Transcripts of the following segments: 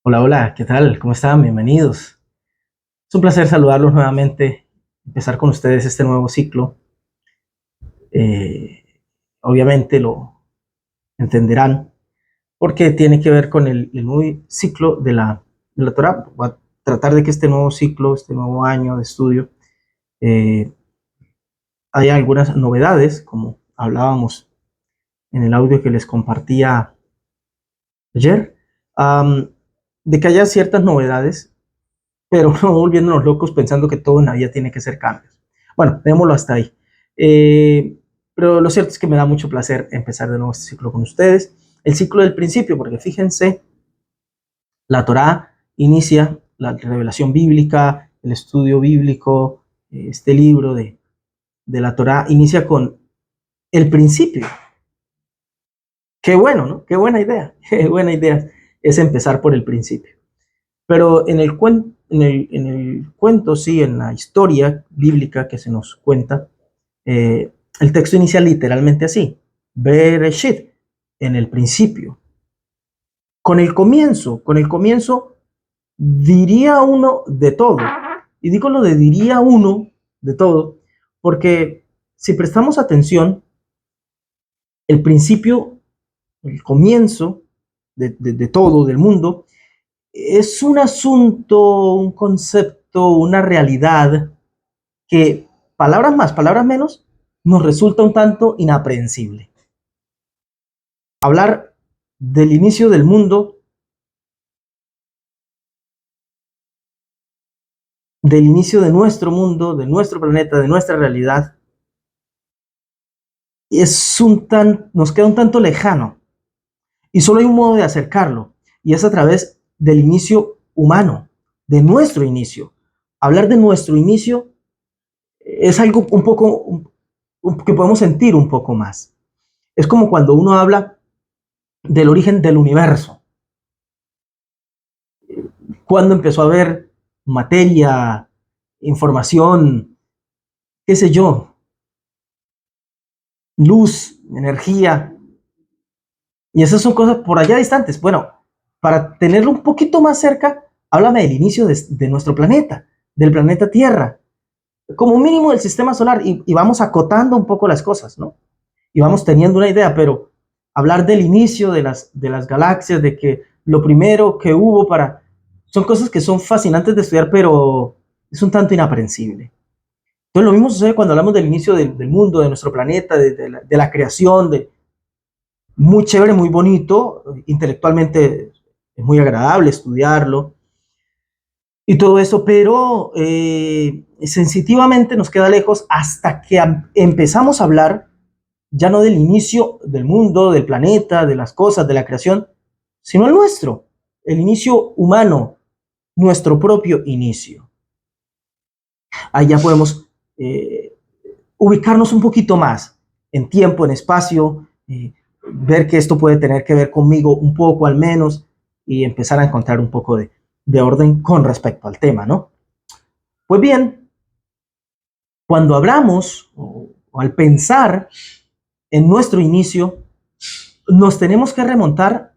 Hola, hola, ¿qué tal? ¿Cómo están? Bienvenidos. Es un placer saludarlos nuevamente, empezar con ustedes este nuevo ciclo. Eh, Obviamente lo entenderán porque tiene que ver con el nuevo ciclo de la Torah. Voy a tratar de que este nuevo ciclo, este nuevo año de estudio, eh, haya algunas novedades, como hablábamos en el audio que les compartía ayer, am, de que haya ciertas novedades, pero no volviéndonos locos pensando que todo en la vida tiene que ser cambios. Bueno, démoslo hasta ahí. Eh, pero lo cierto es que me da mucho placer empezar de nuevo este ciclo con ustedes. El ciclo del principio, porque fíjense, la Torá inicia la revelación bíblica, el estudio bíblico, este libro de la Torá inicia con el principio. Qué bueno, ¿no? Qué buena idea. Qué buena idea es empezar por el principio. Pero en el cuento, sí, en la historia bíblica que se nos cuenta, el texto inicia literalmente así: Bereshit, en el principio. Con el comienzo, diría uno de todo. Y digo lo de diría uno de todo, porque si prestamos atención, el principio, el comienzo de todo, del mundo, es un asunto, un concepto, una realidad que, palabras más, palabras menos, nos resulta un tanto inaprehensible. Hablar del inicio del mundo, del inicio de nuestro mundo, de nuestro planeta, de nuestra realidad, nos queda un tanto lejano. Y solo hay un modo de acercarlo, y es a través del inicio humano, de nuestro inicio. Hablar de nuestro inicio es algo un poco que podemos sentir un poco más. Es como cuando uno habla del origen del universo. Cuando empezó a haber materia, información, qué sé yo, luz, energía, y esas son cosas por allá distantes. Bueno, para tenerlo un poquito más cerca, háblame del inicio de nuestro planeta, del planeta Tierra, como mínimo del sistema solar, y vamos acotando un poco las cosas, ¿no? Y vamos teniendo una idea, pero hablar del inicio de las galaxias, de que lo primero que hubo son cosas que son fascinantes de estudiar, pero es un tanto inaprehensible. Entonces lo mismo sucede cuando hablamos del inicio del mundo, de nuestro planeta, de la creación, muy chévere, muy bonito, intelectualmente es muy agradable estudiarlo y todo eso, pero sensitivamente nos queda lejos hasta que empezamos a hablar ya no del inicio del mundo, del planeta, de las cosas, de la creación, sino el nuestro, el inicio humano, nuestro propio inicio. Ahí ya podemos ubicarnos un poquito más en tiempo, en espacio, ver que esto puede tener que ver conmigo un poco al menos y empezar a encontrar un poco de orden con respecto al tema, ¿no? Pues bien, cuando hablamos o al pensar en nuestro inicio, nos tenemos que remontar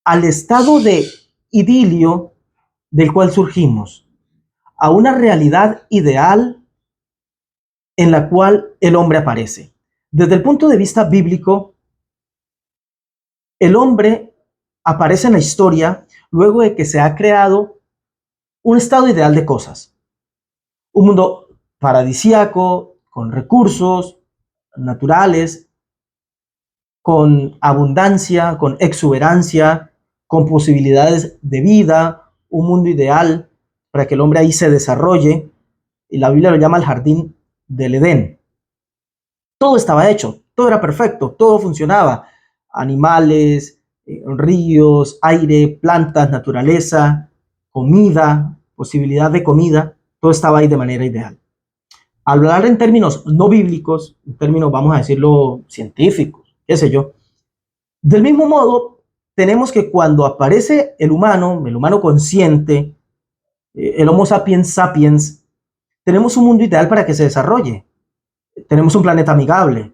al estado de idilio del cual surgimos, a una realidad ideal en la cual el hombre aparece. Desde el punto de vista bíblico, el hombre aparece en la historia luego de que se ha creado un estado ideal de cosas. Un mundo paradisíaco, con recursos naturales, con abundancia, con exuberancia, con posibilidades de vida, un mundo ideal para que el hombre ahí se desarrolle. Y la Biblia lo llama el jardín del Edén. Todo estaba hecho, todo era perfecto, todo funcionaba. Animales, ríos, aire, plantas, naturaleza, comida, posibilidad de comida, todo estaba ahí de manera ideal. Al hablar en términos no bíblicos, en términos, vamos a decirlo, científicos, qué sé yo, del mismo modo, tenemos que cuando aparece el humano consciente, el Homo sapiens sapiens, tenemos un mundo ideal para que se desarrolle. Tenemos un planeta amigable,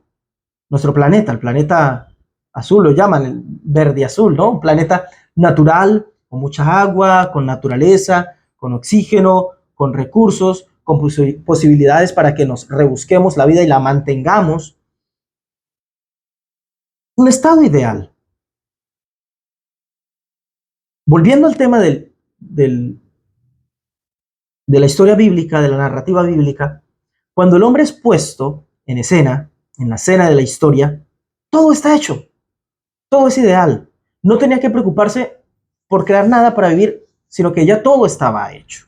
nuestro planeta, el planeta azul lo llaman, el verde azul, ¿no? Un planeta natural, con mucha agua, con naturaleza, con oxígeno, con recursos, con posibilidades para que nos rebusquemos la vida y la mantengamos. Un estado ideal. Volviendo al tema de la historia bíblica, de la narrativa bíblica, cuando el hombre es puesto en escena, en la escena de la historia, todo está hecho, todo es ideal. No tenía que preocuparse por crear nada para vivir, sino que ya todo estaba hecho.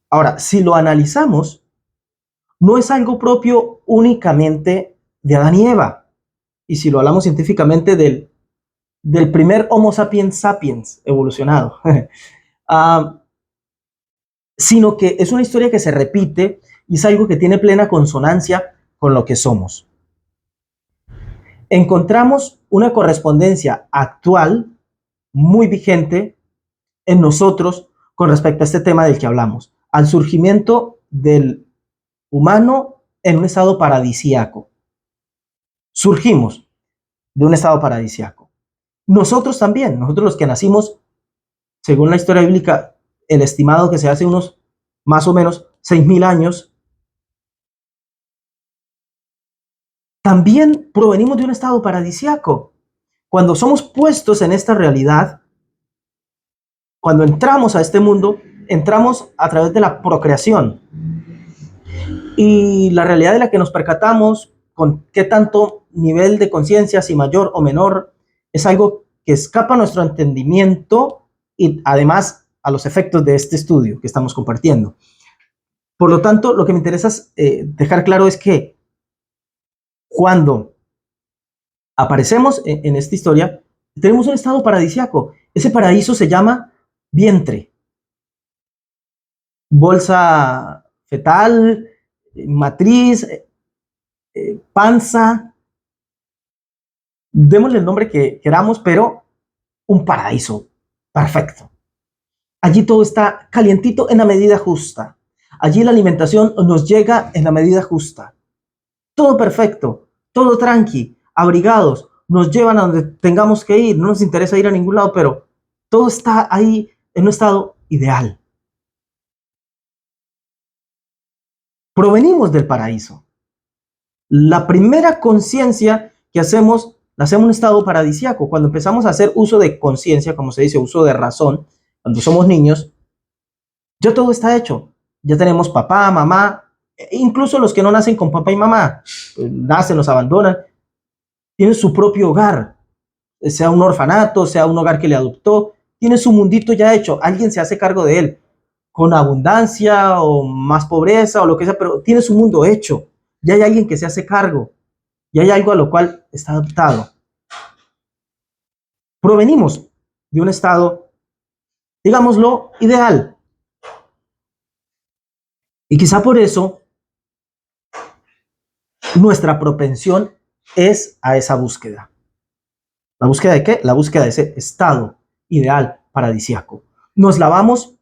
Ahora, si lo analizamos, no es algo propio únicamente de Adán y Eva. Y si lo hablamos científicamente, del primer Homo sapiens sapiens evolucionado. Sino que es una historia que se repite y es algo que tiene plena consonancia con lo que somos. Encontramos una correspondencia actual muy vigente en nosotros con respecto a este tema del que hablamos, al surgimiento del humano en un estado paradisíaco. Surgimos de un estado paradisíaco. Nosotros también, nosotros los que nacimos, según la historia bíblica, el estimado que se hace unos más o menos 6.000 años, también provenimos de un estado paradisíaco. Cuando somos puestos en esta realidad, cuando entramos a este mundo, entramos a través de la procreación. Y la realidad de la que nos percatamos, con qué tanto nivel de conciencia, si mayor o menor, es algo que escapa a nuestro entendimiento y además a los efectos de este estudio que estamos compartiendo. Por lo tanto, lo que me interesa dejar claro es que cuando aparecemos en esta historia, tenemos un estado paradisíaco. Ese paraíso se llama vientre, bolsa fetal, matriz, panza, démosle el nombre que queramos, pero un paraíso perfecto. Allí todo está calientito en la medida justa. Allí la alimentación nos llega en la medida justa. Todo perfecto, todo tranqui, abrigados, nos llevan a donde tengamos que ir, no nos interesa ir a ningún lado, pero todo está ahí en un estado ideal. Provenimos del paraíso. La primera conciencia que hacemos, la hacemos en un estado paradisíaco. Cuando empezamos a hacer uso de conciencia, como se dice, uso de razón, cuando somos niños, ya todo está hecho. Ya tenemos papá, mamá, incluso los que no nacen con papá y mamá, nacen, los abandonan, tienen su propio hogar, sea un orfanato, sea un hogar que le adoptó, tiene su mundito ya hecho, alguien se hace cargo de él, con abundancia o más pobreza o lo que sea, pero tiene su mundo hecho, ya hay alguien que se hace cargo, y hay algo a lo cual está adaptado. Provenimos de un estado, digámoslo, ideal. Y quizá por eso nuestra propensión es a esa búsqueda. ¿La búsqueda de qué? La búsqueda de ese estado ideal paradisíaco. Nos la vamos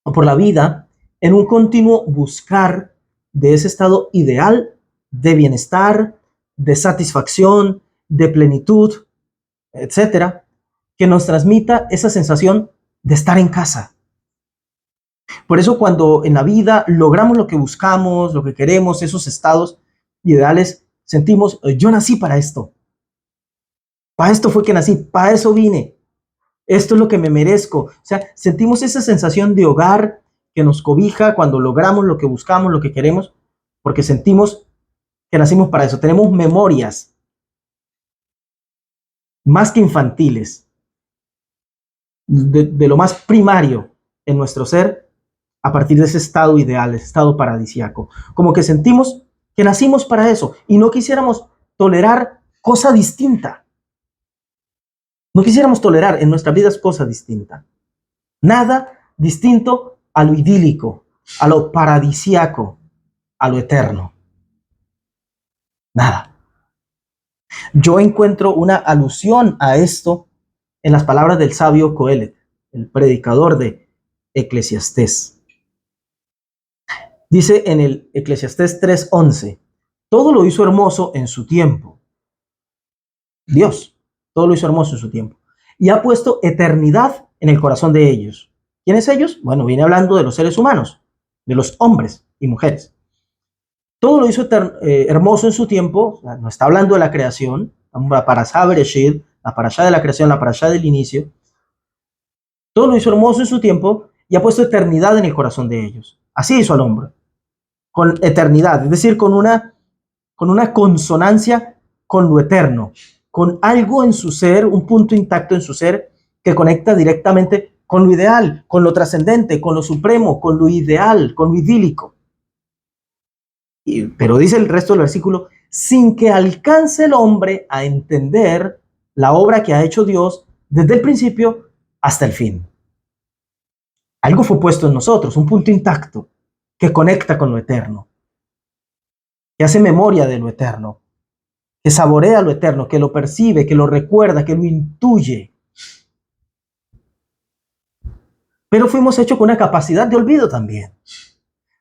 por la vida en un continuo buscar de ese estado ideal de bienestar, de satisfacción, de plenitud, etcétera, que nos transmita esa sensación de estar en casa. Por eso cuando en la vida logramos lo que buscamos, lo que queremos, esos estados ideales, sentimos, yo nací para esto. Para esto fue que nací, para eso vine. Esto es lo que me merezco. O sea, sentimos esa sensación de hogar que nos cobija cuando logramos lo que buscamos, lo que queremos, porque sentimos que nacimos para eso. Tenemos memorias más que infantiles, de lo más primario en nuestro ser, a partir de ese estado ideal, ese estado paradisíaco. Como que sentimos que nacimos para eso y no quisiéramos tolerar cosa distinta. No quisiéramos tolerar en nuestras vidas cosa distinta. Nada distinto a lo idílico, a lo paradisíaco, a lo eterno. Nada. Yo encuentro una alusión a esto en las palabras del sabio Coelet, el predicador de Eclesiastés. Dice en el Eclesiastés 3:11, todo lo hizo hermoso en su tiempo. Dios, todo lo hizo hermoso en su tiempo. y ha puesto eternidad en el corazón de ellos. ¿Quiénes ellos? Bueno, viene hablando de los seres humanos, de los hombres y mujeres. Todo lo hizo hermoso en su tiempo, no está hablando de la creación, la parashá Bereshit, la parashá de la creación, la parashá del inicio. Todo lo hizo hermoso en su tiempo y ha puesto eternidad en el corazón de ellos. Así hizo al hombre, con eternidad, es decir, con una consonancia con lo eterno, con algo en su ser, un punto intacto en su ser que conecta directamente con lo ideal, con lo trascendente, con lo supremo, con lo ideal, con lo idílico. Pero dice el resto del versículo, sin que alcance el hombre a entender la obra que ha hecho Dios desde el principio hasta el fin. Algo fue puesto en nosotros, un punto intacto que conecta con lo eterno, que hace memoria de lo eterno, que saborea lo eterno, que lo percibe, que lo recuerda, que lo intuye. Pero fuimos hechos con una capacidad de olvido también.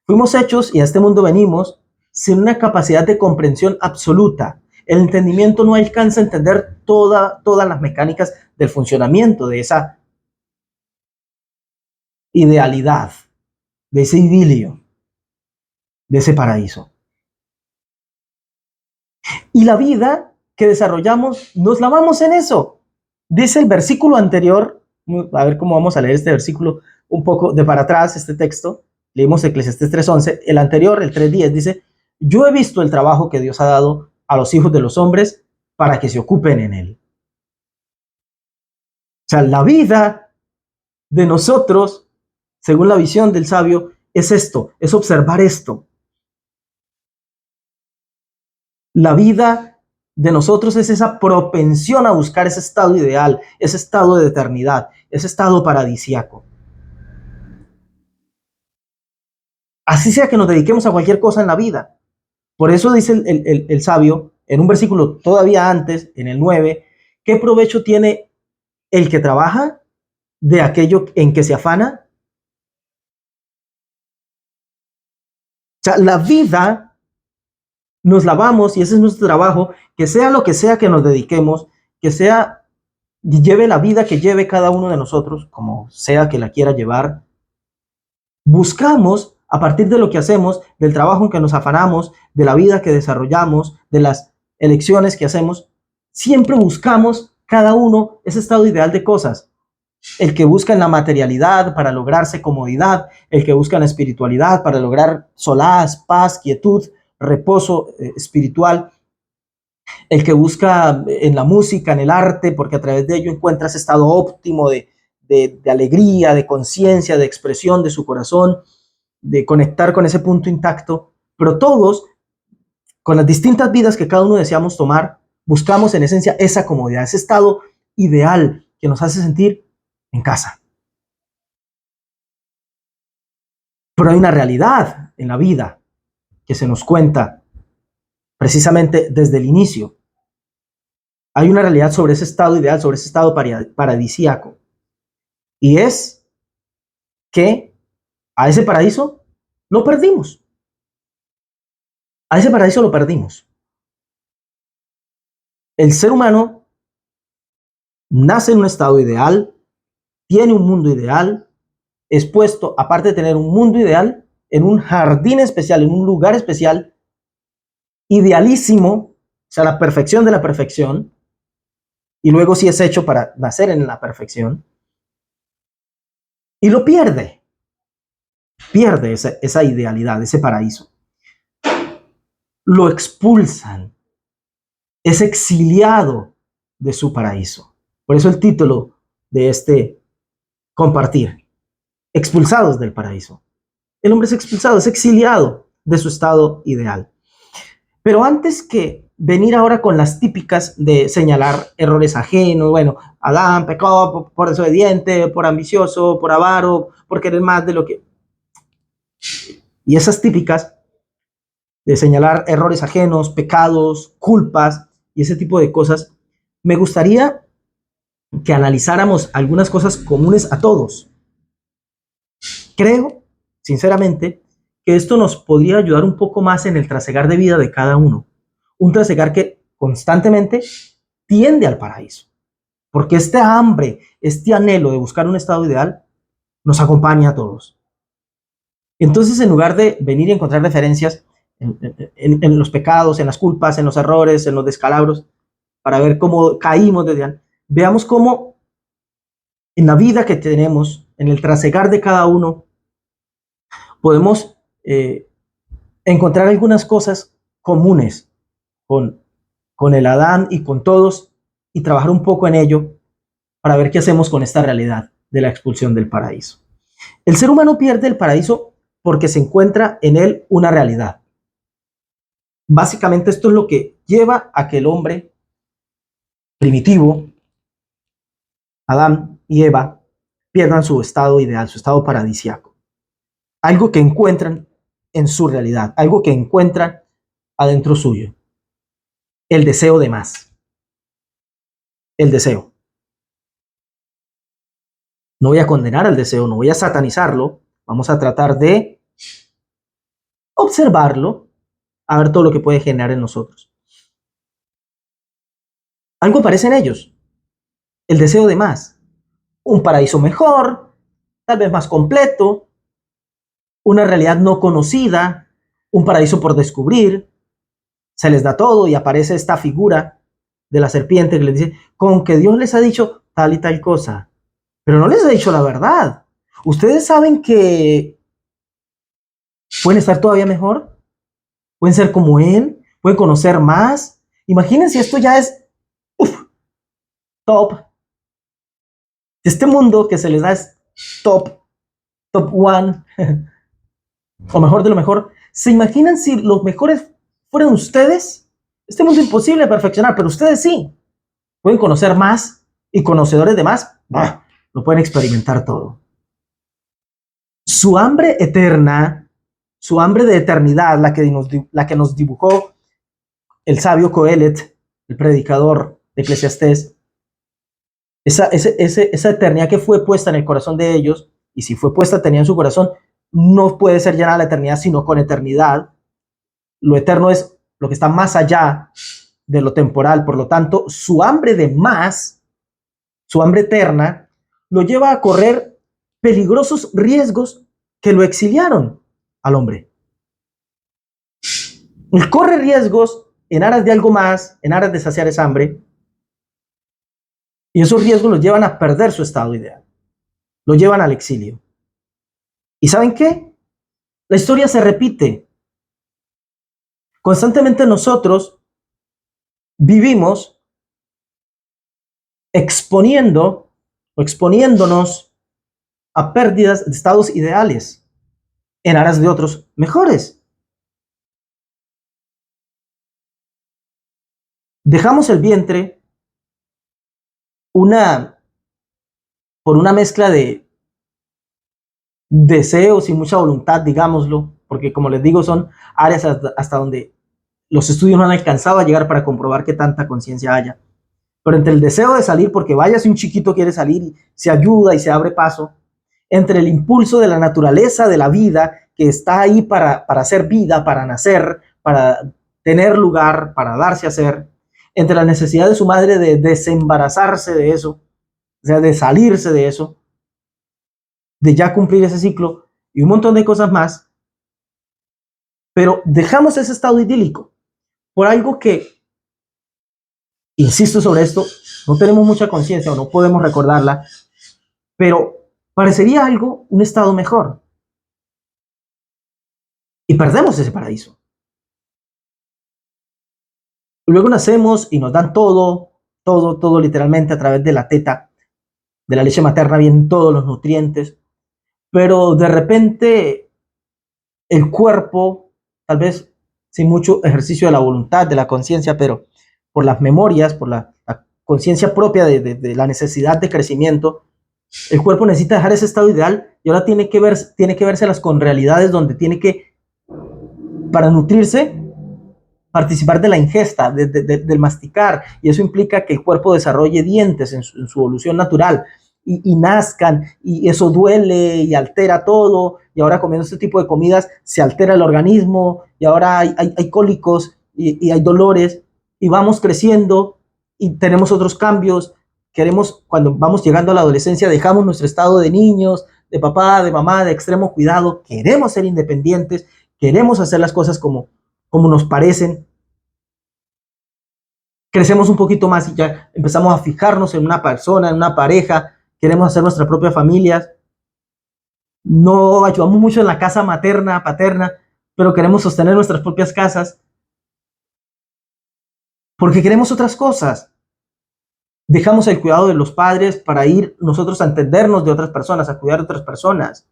Fuimos hechos, y a este mundo venimos, sin una capacidad de comprensión absoluta. El entendimiento no alcanza a entender todas las mecánicas del funcionamiento de esa idealidad, de ese idilio, de ese paraíso. Y la vida que desarrollamos, nos lavamos en eso. Dice el versículo anterior, a ver cómo vamos a leer este versículo un poco de para atrás, este texto. Leímos Eclesiastés 3:11, el anterior, el 3:10, dice, yo he visto el trabajo que Dios ha dado a los hijos de los hombres para que se ocupen en él. O sea, la vida de nosotros, según la visión del sabio, es esto, es observar esto. La vida de nosotros es esa propensión a buscar ese estado ideal, ese estado de eternidad, ese estado paradisíaco. Así sea que nos dediquemos a cualquier cosa en la vida. Por eso dice el sabio, en un versículo todavía antes, en el 9, ¿qué provecho tiene el que trabaja de aquello en que se afana? O sea, la vida nos lavamos y ese es nuestro trabajo, que sea lo que sea que nos dediquemos, que sea, lleve la vida que lleve cada uno de nosotros, como sea que la quiera llevar. Buscamos, a partir de lo que hacemos, del trabajo en que nos afanamos, de la vida que desarrollamos, de las elecciones que hacemos, siempre buscamos cada uno ese estado ideal de cosas. El que busca en la materialidad para lograrse comodidad, el que busca en la espiritualidad para lograr solaz, paz, quietud, reposo espiritual, el que busca en la música, en el arte, porque a través de ello encuentra ese estado óptimo de alegría, de conciencia, de expresión de su corazón, de conectar con ese punto intacto, pero todos, con las distintas vidas que cada uno deseamos tomar, buscamos en esencia esa comodidad, ese estado ideal que nos hace sentir en casa. Pero hay una realidad en la vida que se nos cuenta precisamente desde el inicio. Hay una realidad sobre ese estado ideal, sobre ese estado paradisíaco. Y es que a ese paraíso lo perdimos. A ese paraíso lo perdimos. El ser humano nace en un estado ideal, tiene un mundo ideal, es puesto, aparte de tener un mundo ideal, en un jardín especial, en un lugar especial, idealísimo, o sea, la perfección de la perfección, y luego sí es hecho para nacer en la perfección, y lo pierde esa idealidad, ese paraíso. Lo expulsan, es exiliado de su paraíso. Por eso el título de este compartir, expulsados del paraíso. El hombre es expulsado, es exiliado de su estado ideal. Pero antes que venir ahora con las típicas de señalar errores ajenos, bueno, Adán pecó por desobediente, por ambicioso, por avaro, por querer más de lo que... Y esas típicas de señalar errores ajenos, pecados, culpas y ese tipo de cosas, me gustaría que analizáramos algunas cosas comunes a todos. Creo, sinceramente, que esto nos podría ayudar un poco más en el trasegar de vida de cada uno. Un trasegar que constantemente tiende al paraíso. porque este hambre, este anhelo de buscar un estado ideal, nos acompaña a todos. Entonces, en lugar de venir y encontrar referencias en los pecados, en las culpas, en los errores, en los descalabros, para ver cómo caímos desde antes, veamos cómo en la vida que tenemos, en el trasegar de cada uno, podemos encontrar algunas cosas comunes con el Adán y con todos y trabajar un poco en ello para ver qué hacemos con esta realidad de la expulsión del paraíso. El ser humano pierde el paraíso porque se encuentra en él una realidad. Básicamente esto es lo que lleva a que el hombre primitivo, Adán y Eva, pierdan su estado ideal, su estado paradisiaco. Algo que encuentran en su realidad, algo que encuentran adentro suyo. El deseo de más. El deseo. No voy a condenar al deseo, no voy a satanizarlo. Vamos a tratar de observarlo, a ver todo lo que puede generar en nosotros. Algo aparece en ellos. El deseo de más. Un paraíso mejor, tal vez más completo, una realidad no conocida, un paraíso por descubrir. Se les da todo y aparece esta figura de la serpiente que les dice, con que Dios les ha dicho tal y tal cosa, pero no les ha dicho la verdad. Ustedes saben que pueden estar todavía mejor, pueden ser como Él, pueden conocer más. Imagínense, esto ya es top. Este mundo que se les da es top one, o mejor de lo mejor. ¿Se imaginan si los mejores fueran ustedes? Este mundo es imposible de perfeccionar, pero ustedes sí. Pueden conocer más y conocedores de más, lo pueden experimentar todo. Su hambre eterna, su hambre de eternidad, la que nos dibujó el sabio Coelet, el predicador de Eclesiastés, esa eternidad que fue puesta en el corazón de ellos, y si fue puesta tenía en su corazón, no puede ser llenada la eternidad sino con eternidad. Lo eterno es lo que está más allá de lo temporal, por lo tanto, su hambre de más, su hambre eterna, lo lleva a correr peligrosos riesgos que lo exiliaron al hombre. Él corre riesgos en aras de algo más, en aras de saciar esa hambre, y esos riesgos los llevan a perder su estado ideal, lo llevan al exilio. ¿Y saben qué? La historia se repite. Constantemente nosotros vivimos exponiendo o exponiéndonos a pérdidas de estados ideales en aras de otros mejores. Dejamos el vientre por una mezcla de deseos y mucha voluntad, digámoslo, porque como les digo, son áreas hasta donde los estudios no han alcanzado a llegar para comprobar qué tanta conciencia haya. Pero entre el deseo de salir, porque vaya si un chiquito quiere salir y se ayuda y se abre paso, entre el impulso de la naturaleza de la vida que está ahí para hacer vida, para nacer, para tener lugar, para darse a ser, entre la necesidad de su madre de desembarazarse de eso, o sea, de salirse de eso, de ya cumplir ese ciclo y un montón de cosas más, pero dejamos ese estado idílico por algo que, insisto sobre esto, no tenemos mucha conciencia o no podemos recordarla, pero parecería algo, un estado mejor. Y perdemos ese paraíso. Luego nacemos y nos dan todo literalmente a través de la teta, de la leche materna, vienen todos los nutrientes, pero de repente el cuerpo, tal vez sin mucho ejercicio de la voluntad, de la conciencia, pero por las memorias, por la conciencia propia de la necesidad de crecimiento, el cuerpo necesita dejar ese estado ideal y ahora tiene que vérselas con realidades donde tiene que, para nutrirse, participar de la ingesta, del masticar, y eso implica que el cuerpo desarrolle dientes en su evolución natural y nazcan, y eso duele y altera todo, y ahora comiendo este tipo de comidas se altera el organismo, y ahora hay cólicos y hay dolores, y vamos creciendo y tenemos otros cambios queremos, cuando vamos llegando a la adolescencia, dejamos nuestro estado de niños, de papá, de mamá, de extremo cuidado, queremos ser independientes, queremos hacer las cosas como nos parecen. Crecemos un poquito más y ya empezamos a fijarnos en una persona, en una pareja, queremos hacer nuestra propia familia. No ayudamos mucho en la casa materna, paterna, pero queremos sostener nuestras propias casas porque queremos otras cosas. Dejamos el cuidado de los padres para ir nosotros a entendernos de otras personas, a cuidar de otras personas.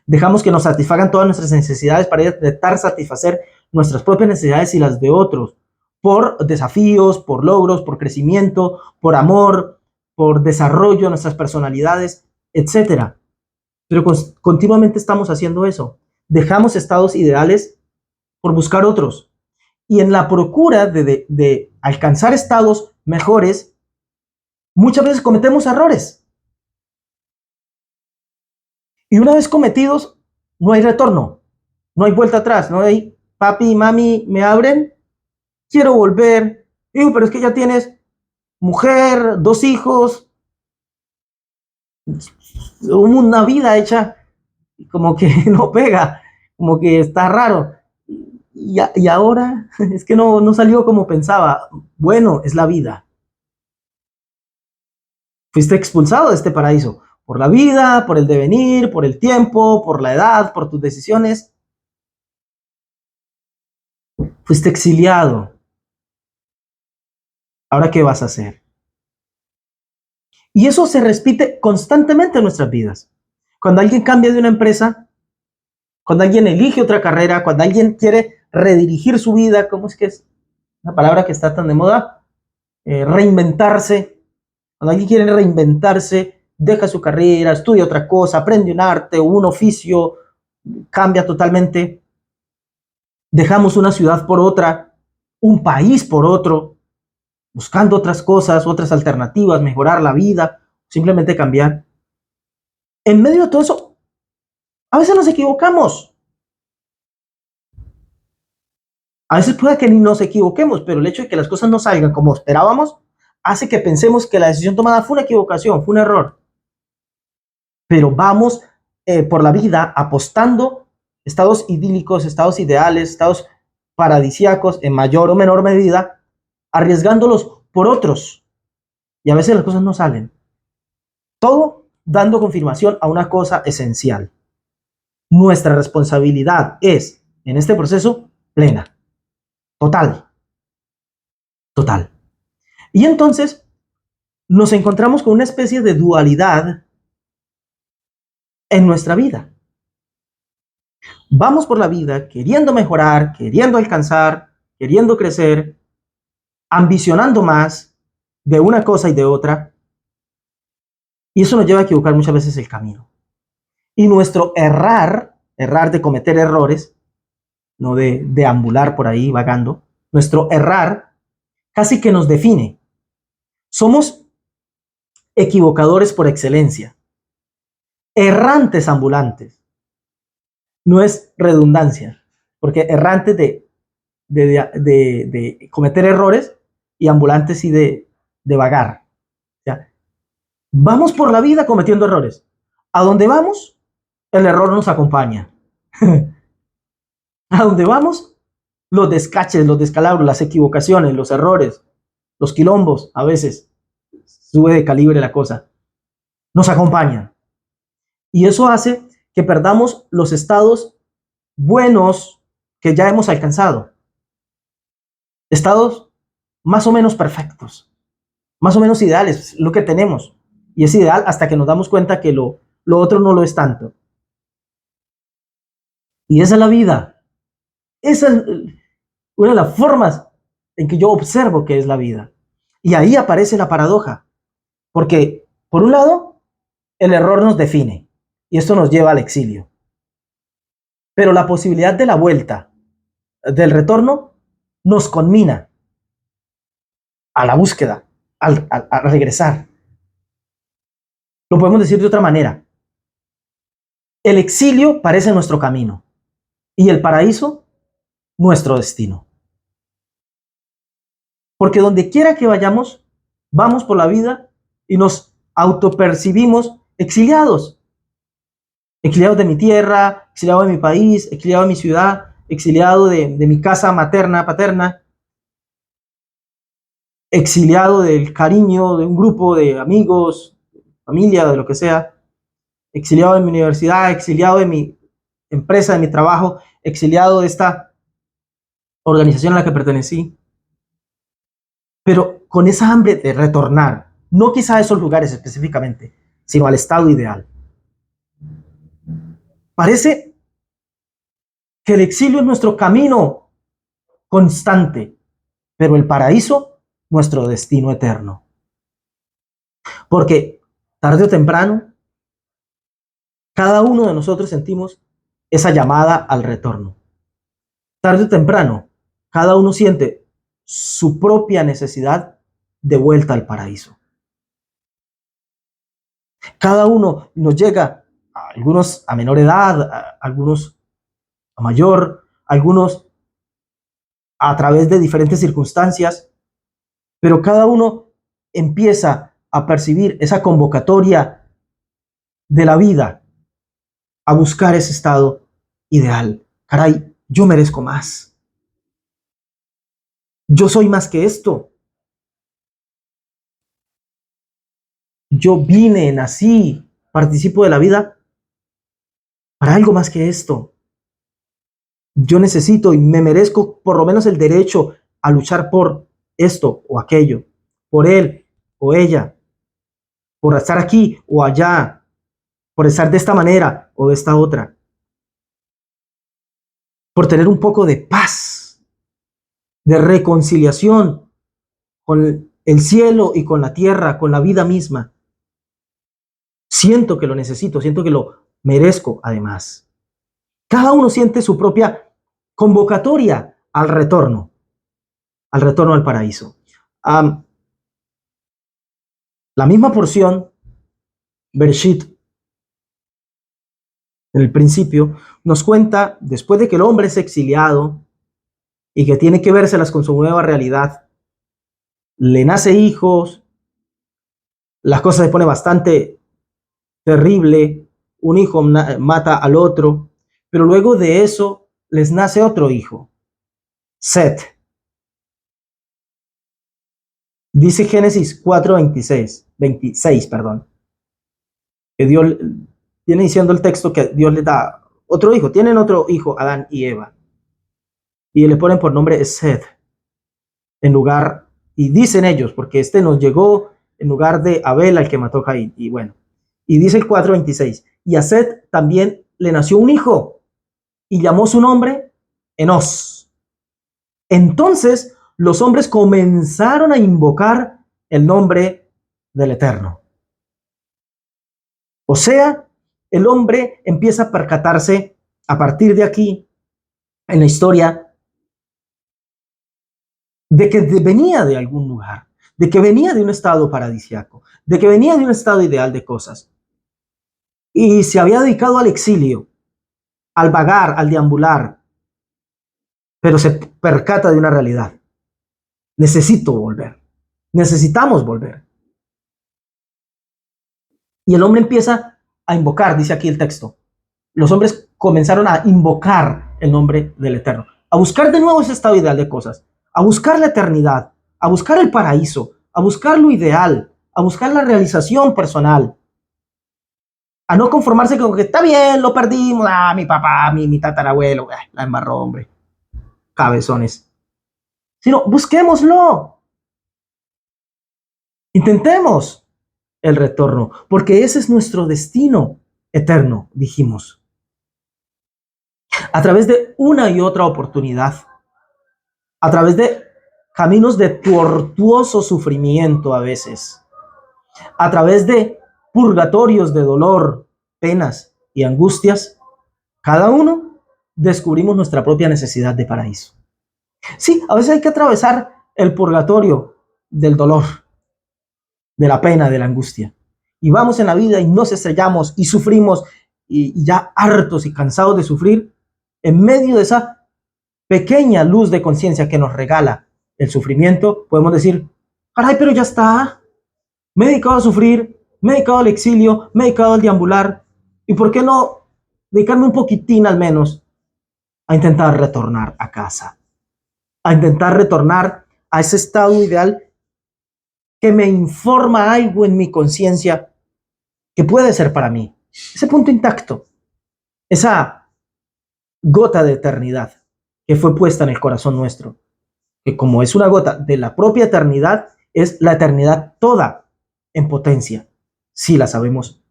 Dejamos que nos satisfagan todas nuestras necesidades para intentar satisfacer nuestras propias necesidades y las de otros, por desafíos, por logros, por crecimiento, por amor, por desarrollo de nuestras personalidades, etcétera. Pero continuamente estamos haciendo eso. Dejamos estados ideales por buscar otros. Y en la procura de alcanzar estados mejores, muchas veces cometemos errores. Y una vez cometidos, no hay retorno, no hay vuelta atrás, no hay papi y mami me abren, quiero volver. Digo, pero es que ya tienes mujer, 2 hijos, una vida hecha, como que no pega, como que está raro. Y ahora es que no salió como pensaba. Bueno, es la vida. Fuiste expulsado de este paraíso por la vida, por el devenir, por el tiempo, por la edad, por tus decisiones. Fuiste exiliado. ¿Ahora qué vas a hacer? Y eso se repite constantemente en nuestras vidas. Cuando alguien cambia de una empresa, cuando alguien elige otra carrera, cuando alguien quiere redirigir su vida, ¿cómo es que es la palabra que está tan de moda? Reinventarse. Cuando alguien quiere reinventarse, deja su carrera, estudia otra cosa, aprende un arte o un oficio, cambia totalmente. Dejamos una ciudad por otra, un país por otro, buscando otras cosas, otras alternativas, mejorar la vida, simplemente cambiar. En medio de todo eso, a veces nos equivocamos. A veces puede que ni nos equivoquemos, pero el hecho de que las cosas no salgan como esperábamos hace que pensemos que la decisión tomada fue una equivocación, fue un error. Pero vamos por la vida apostando estados idílicos, estados ideales, estados paradisíacos en mayor o menor medida, arriesgándolos por otros. Y a veces las cosas no salen. Todo dando confirmación a una cosa esencial. Nuestra responsabilidad es, en este proceso, plena, total, total. Y entonces nos encontramos con una especie de dualidad en nuestra vida. Vamos por la vida queriendo mejorar, queriendo alcanzar, queriendo crecer, ambicionando más de una cosa y de otra. Y eso nos lleva a equivocar muchas veces el camino. Y nuestro errar de cometer errores, no de deambular por ahí vagando, nuestro errar casi que nos define. Somos equivocadores por excelencia, errantes ambulantes. No es redundancia, porque errantes de cometer errores y ambulantes y de vagar. O sea, vamos por la vida cometiendo errores. A donde vamos, el error nos acompaña. A donde vamos, los descaches, los descalabros, las equivocaciones, los errores, los quilombos, a veces sube de calibre la cosa, nos acompañan. Y eso hace que perdamos los estados buenos que ya hemos alcanzado. Estados más o menos perfectos, más o menos ideales, lo que tenemos. Y es ideal hasta que nos damos cuenta que lo otro no lo es tanto. Y esa es la vida. Esa es una de las formas en que yo observo que es la vida. Y ahí aparece la paradoja. Porque, por un lado, el error nos define. Y esto nos lleva al exilio. Pero la posibilidad de la vuelta, del retorno, nos conmina a la búsqueda, a regresar. Lo podemos decir de otra manera. El exilio parece nuestro camino y el paraíso nuestro destino. Porque donde quiera que vayamos, vamos por la vida y nos autopercibimos exiliados. Exiliados de mi tierra, exiliado de mi país, exiliado de mi ciudad, exiliado de mi casa materna, paterna, exiliado del cariño de un grupo de amigos, familia, de lo que sea, exiliado de mi universidad, exiliado de mi empresa, de mi trabajo, exiliado de esta organización a la que pertenecí, pero con esa hambre de retornar, no quizá a esos lugares específicamente, sino al estado ideal. Parece que el exilio es nuestro camino constante, pero el paraíso, nuestro destino eterno. Porque tarde o temprano, cada uno de nosotros sentimos esa llamada al retorno. Tarde o temprano, cada uno siente su propia necesidad de vuelta al paraíso. Cada uno nos llega, algunos a menor edad, algunos a mayor, algunos a través de diferentes circunstancias, pero cada uno empieza a percibir esa convocatoria de la vida a buscar ese estado ideal. Caray, yo merezco más. Yo soy más que esto. Yo vine, nací, participo de la vida para algo más que esto. Yo necesito y me merezco por lo menos el derecho a luchar por esto o aquello, por él o ella, por estar aquí o allá, por estar de esta manera o de esta otra, por tener un poco de paz, de reconciliación con el cielo y con la tierra, con la vida misma. Siento que lo necesito, siento que lo merezco además. Cada uno siente su propia convocatoria al retorno al paraíso. La misma porción, Bereshit, en el principio, nos cuenta, después de que el hombre es exiliado y que tiene que vérselas con su nueva realidad, le nace hijos, las cosas se pone bastante terrible, un hijo mata al otro, pero luego de eso les nace otro hijo, Set. Dice Génesis 4:26, perdón, que Dios viene diciendo el texto que Dios les da otro hijo, tienen otro hijo, Adán y Eva, y le ponen por nombre Set, en lugar, y dicen ellos, porque este nos llegó en lugar de Abel al que mató Caín, y bueno, y dice el 4:26, y a Set también le nació un hijo, y llamó su nombre Enos. Entonces los hombres comenzaron a invocar el nombre del Eterno. O sea, el hombre empieza a percatarse a partir de aquí en la historia de que venía de algún lugar, de que venía de un estado paradisiaco, de que venía de un estado ideal de cosas. Y se había dedicado al exilio, al vagar, al deambular, pero se percata de una realidad. Necesito volver. Necesitamos volver. Y el hombre empieza a invocar, dice aquí el texto. Los hombres comenzaron a invocar el nombre del Eterno, a buscar de nuevo ese estado ideal de cosas, a buscar la eternidad, a buscar el paraíso, a buscar lo ideal, a buscar la realización personal, a no conformarse con que está bien, lo perdimos, mi papá, mi tatarabuelo, la embarró, hombre, cabezones. Sino, busquémoslo, intentemos el retorno, porque ese es nuestro destino eterno, dijimos. A través de una y otra oportunidad, a través de caminos de tortuoso sufrimiento a veces, a través de purgatorios de dolor, penas y angustias, cada uno descubrimos nuestra propia necesidad de paraíso. Sí, a veces hay que atravesar el purgatorio del dolor, de la pena, de la angustia. Y vamos en la vida y nos estrellamos y sufrimos y ya hartos y cansados de sufrir, en medio de esa pequeña luz de conciencia que nos regala el sufrimiento, podemos decir, caray, pero ya está. Me he dedicado a sufrir, me he dedicado al exilio, me he dedicado al deambular. ¿Y por qué no dedicarme un poquitín al menos a intentar retornar a casa? A intentar retornar a ese estado ideal que me informa algo en mi conciencia que puede ser para mí. Ese punto intacto, esa gota de eternidad que fue puesta en el corazón nuestro, que como es una gota de la propia eternidad, es la eternidad toda en potencia, si la sabemos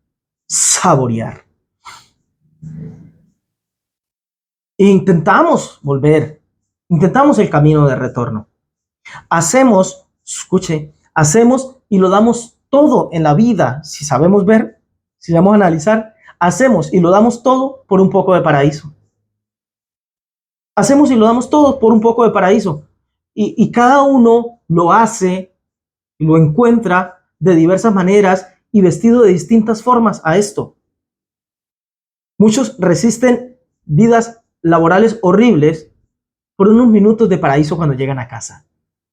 saborear. E intentamos volver, intentamos el camino de retorno. Hacemos, escuche, hacemos y lo damos todo en la vida, si sabemos ver, si sabemos analizar, hacemos y lo damos todo por un poco de paraíso. Hacemos y lo damos todo por un poco de paraíso. Y cada uno lo hace y lo encuentra de diversas maneras y vestido de distintas formas a esto. Muchos resisten vidas laborales horribles por unos minutos de paraíso cuando llegan a casa.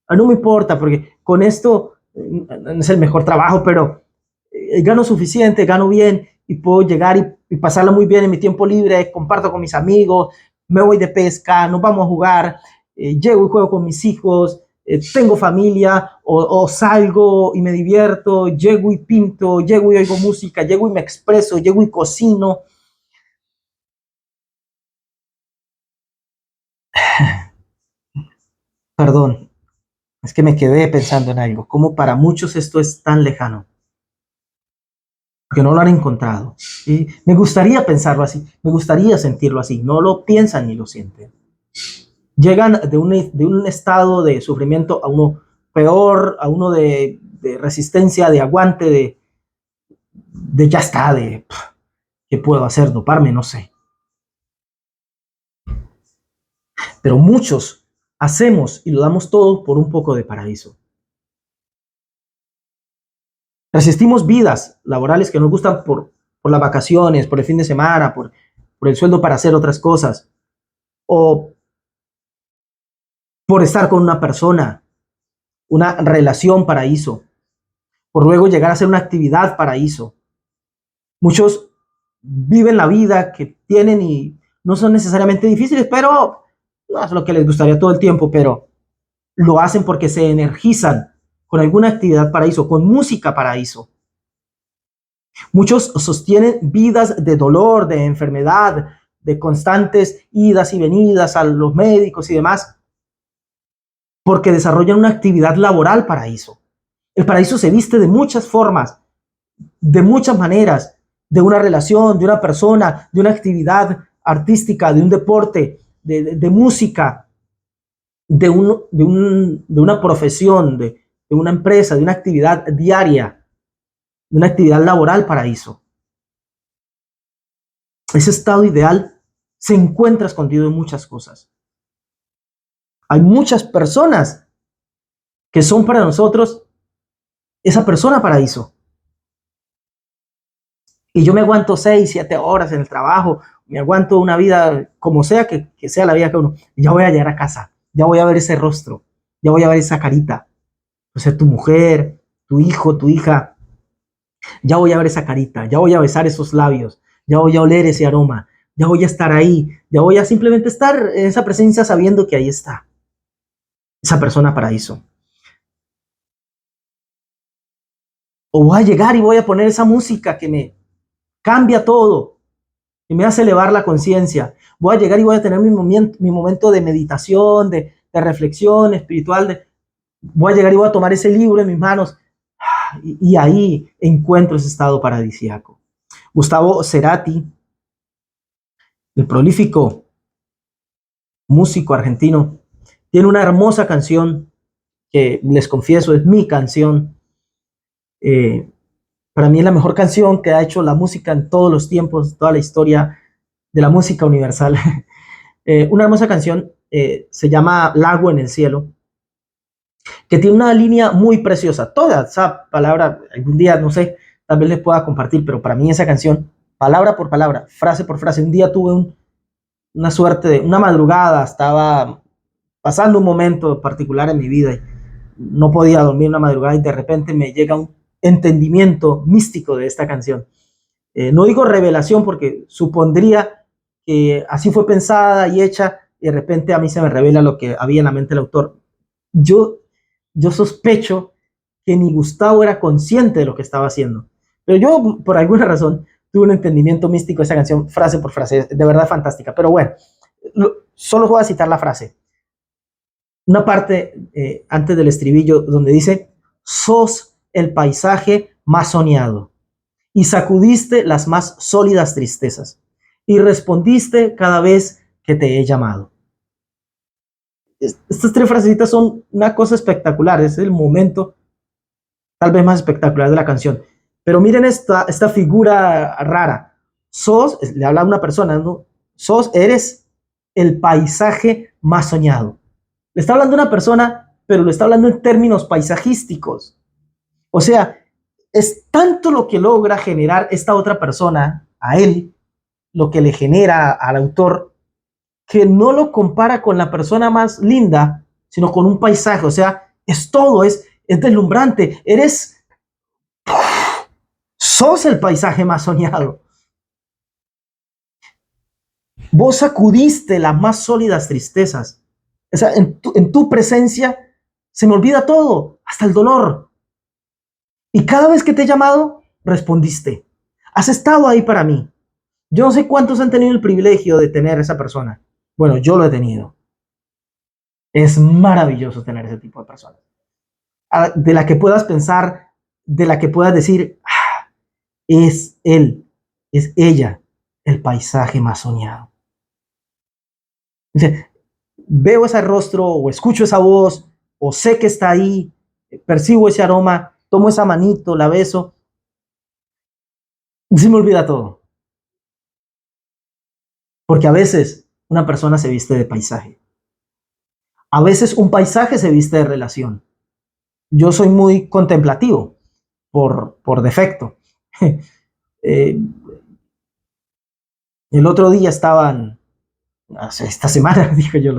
No me importa porque con esto no es el mejor trabajo, pero gano suficiente, gano bien y puedo llegar y pasarla muy bien en mi tiempo libre, comparto con mis amigos, me voy de pesca, nos vamos a jugar, llego y juego con mis hijos, tengo familia o salgo y me divierto, llego y pinto, llego y oigo música, llego y me expreso, llego y cocino. Perdón, es que me quedé pensando en algo, como para muchos esto es tan lejano, que no lo han encontrado. Y me gustaría pensarlo así, me gustaría sentirlo así, no lo piensan ni lo sienten. Llegan de un estado de sufrimiento a uno peor, a uno de resistencia, de aguante, de ya está, de qué puedo hacer, doparme, no sé. Pero muchos hacemos y lo damos todo por un poco de paraíso. Resistimos vidas laborales que nos gustan por las vacaciones, por el fin de semana, por el sueldo para hacer otras cosas, o por estar con una persona, una relación paraíso, por luego llegar a ser una actividad paraíso. Muchos viven la vida que tienen y no son necesariamente difíciles, pero no es lo que les gustaría todo el tiempo, pero lo hacen porque se energizan con alguna actividad paraíso, con música paraíso. Muchos sostienen vidas de dolor, de enfermedad, de constantes idas y venidas a los médicos y demás, porque desarrollan una actividad laboral paraíso. El paraíso se viste de muchas formas, de muchas maneras, de una relación, de una persona, de una actividad artística, de un deporte, de música, de una profesión, de una empresa, de una actividad diaria, de una actividad laboral paraíso. Ese estado ideal se encuentra escondido en muchas cosas. Hay muchas personas que son para nosotros esa persona paraíso. Y yo me aguanto 6, 7 horas en el trabajo, me aguanto una vida como sea que sea la vida que uno. Y ya voy a llegar a casa, ya voy a ver ese rostro, ya voy a ver esa carita. O sea, tu mujer, tu hijo, tu hija, ya voy a ver esa carita, ya voy a besar esos labios, ya voy a oler ese aroma, ya voy a estar ahí, ya voy a simplemente estar en esa presencia sabiendo que ahí está, esa persona paraíso. O voy a llegar y voy a poner esa música que me cambia todo, que me hace elevar la conciencia. Voy a llegar y voy a tener mi momento de meditación, de reflexión espiritual. Voy a llegar y voy a tomar ese libro en mis manos y ahí encuentro ese estado paradisíaco. Gustavo Cerati, el prolífico músico argentino, tiene una hermosa canción que les confieso es mi canción. Para mí es la mejor canción que ha hecho la música en todos los tiempos, toda la historia de la música universal. Una hermosa canción se llama Lago en el cielo, que tiene una línea muy preciosa. Toda esa palabra, algún día, no sé, tal vez les pueda compartir, pero para mí esa canción, palabra por palabra, frase por frase, un día tuve una suerte de, una madrugada, estaba pasando un momento particular en mi vida y no podía dormir una madrugada y de repente me llega entendimiento místico de esta canción. No digo revelación porque supondría que así fue pensada y hecha y de repente a mí se me revela lo que había en la mente del autor. Yo, yo sospecho que ni Gustavo era consciente de lo que estaba haciendo. Pero yo, por alguna razón, tuve un entendimiento místico de esa canción, frase por frase, de verdad fantástica. Pero bueno, solo voy a citar la frase. Una parte antes del estribillo donde dice, sos el paisaje más soñado y sacudiste las más sólidas tristezas y respondiste cada vez que te he llamado. Estas tres frasecitas son una cosa espectacular, es el momento tal vez más espectacular de la canción. Pero miren esta figura rara. Sos, le habla a una persona, ¿no? Eres el paisaje más soñado. Le está hablando a una persona, pero lo está hablando en términos paisajísticos. O sea, es tanto lo que logra generar esta otra persona, a él, lo que le genera al autor, que no lo compara con la persona más linda, sino con un paisaje. O sea, es todo, es deslumbrante. Sos el paisaje más soñado. Vos sacudiste las más sólidas tristezas. O sea, en tu presencia se me olvida todo, hasta el dolor. Y cada vez que te he llamado, respondiste. Has estado ahí para mí. Yo no sé cuántos han tenido el privilegio de tener a esa persona. Bueno, yo lo he tenido. Es maravilloso tener ese tipo de personas. De la que puedas pensar, de la que puedas decir, es él, es ella, el paisaje más soñado. Dice, veo ese rostro o escucho esa voz o sé que está ahí, percibo ese aroma, tomo esa manito, la beso, y se me olvida todo. Porque a veces una persona se viste de paisaje. A veces un paisaje se viste de relación. Yo soy muy contemplativo por defecto. El otro día esta semana, dijo yo,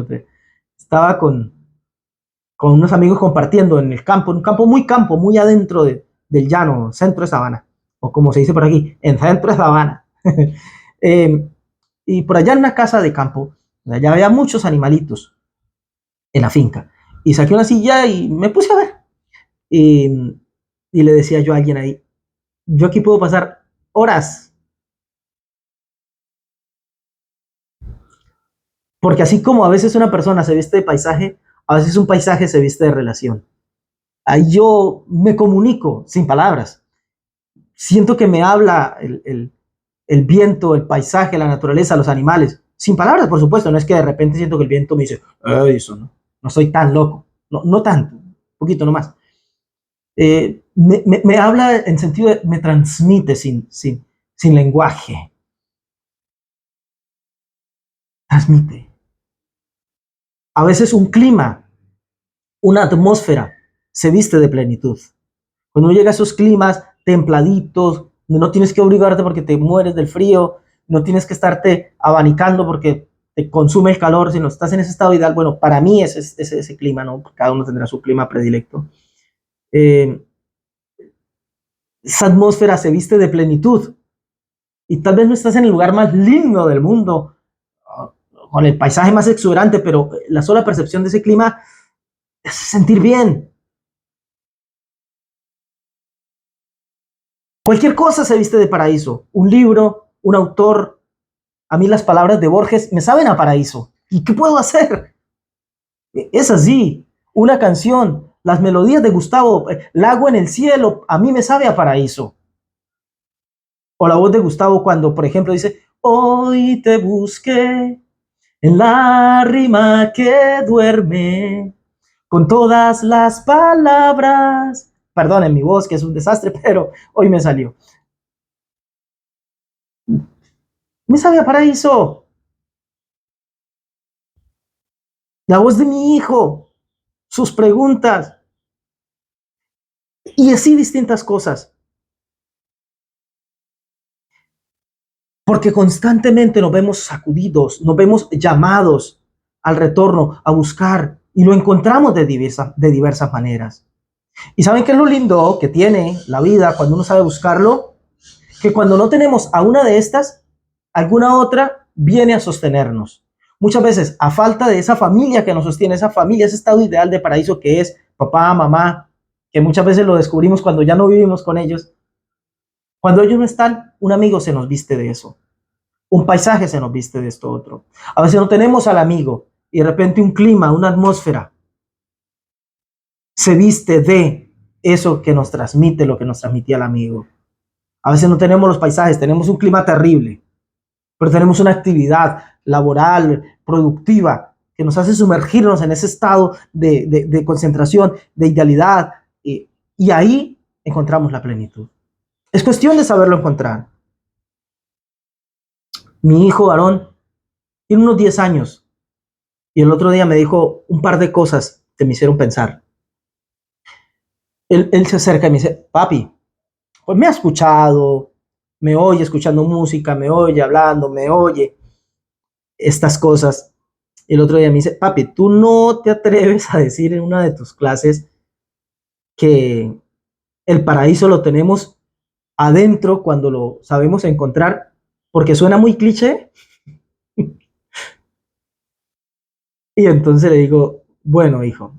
estaba con unos amigos compartiendo en el campo, un campo, muy adentro del llano, centro de Sabana, o como se dice por aquí, en centro de Sabana. Y por allá en una casa de campo, allá había muchos animalitos en la finca. Y saqué una silla y me puse a ver. Y le decía yo a alguien ahí, yo aquí puedo pasar horas. Porque así como a veces una persona se viste de paisaje, a veces un paisaje se viste de relación. Ahí yo me comunico sin palabras. Siento que me habla el viento, el paisaje, la naturaleza, los animales. Sin palabras, por supuesto. No es que de repente siento que el viento me dice, eso no, no soy tan loco. No, no tanto, un poquito nomás. Me habla en sentido de, me transmite sin lenguaje. Transmite. A veces un clima, una atmósfera se viste de plenitud. Cuando llega a esos climas templaditos, no tienes que obligarte porque te mueres del frío, no tienes que estarte abanicando porque te consume el calor, sino estás en ese estado ideal. Bueno, para mí es ese clima, ¿no? Cada uno tendrá su clima predilecto. Esa atmósfera se viste de plenitud y tal vez no estás en el lugar más lindo del mundo, con el paisaje más exuberante, pero la sola percepción de ese clima te hace sentir bien. Cualquier cosa se viste de paraíso. Un libro, un autor. A mí las palabras de Borges me saben a paraíso. ¿Y qué puedo hacer? Es así. Una canción, las melodías de Gustavo, Lago en el cielo, a mí me sabe a paraíso. O la voz de Gustavo cuando, por ejemplo, dice, hoy te busqué en la rima que duerme, con todas las palabras. Perdonen mi voz, que es un desastre, pero hoy me salió. Me sabe a paraíso. La voz de mi hijo, sus preguntas, y así distintas cosas. Porque constantemente nos vemos sacudidos, nos vemos llamados al retorno, a buscar, y lo encontramos de diversas maneras. ¿Y saben qué es lo lindo que tiene la vida cuando uno sabe buscarlo? Que cuando no tenemos a una de estas, alguna otra viene a sostenernos. Muchas veces, a falta de esa familia que nos sostiene, esa familia, ese estado ideal de paraíso que es papá, mamá, que muchas veces lo descubrimos cuando ya no vivimos con ellos. Cuando ellos no están, un amigo se nos viste de eso. Un paisaje se nos viste de esto otro. A veces no tenemos al amigo y de repente un clima, una atmósfera se viste de eso que nos transmite lo que nos transmitía el amigo. A veces no tenemos los paisajes, tenemos un clima terrible, pero tenemos una actividad laboral, productiva, que nos hace sumergirnos en ese estado de concentración, de idealidad, y ahí encontramos la plenitud. Es cuestión de saberlo encontrar. Mi hijo varón tiene unos 10 años y el otro día me dijo un par de cosas que me hicieron pensar. Él se acerca y me dice, papi, pues me ha escuchado, me oye escuchando música, me oye hablando, me oye estas cosas. El otro día me dice, papi, tú no te atreves a decir en una de tus clases que el paraíso lo tenemos adentro cuando lo sabemos encontrar, porque suena muy cliché. Y entonces le digo, bueno, hijo,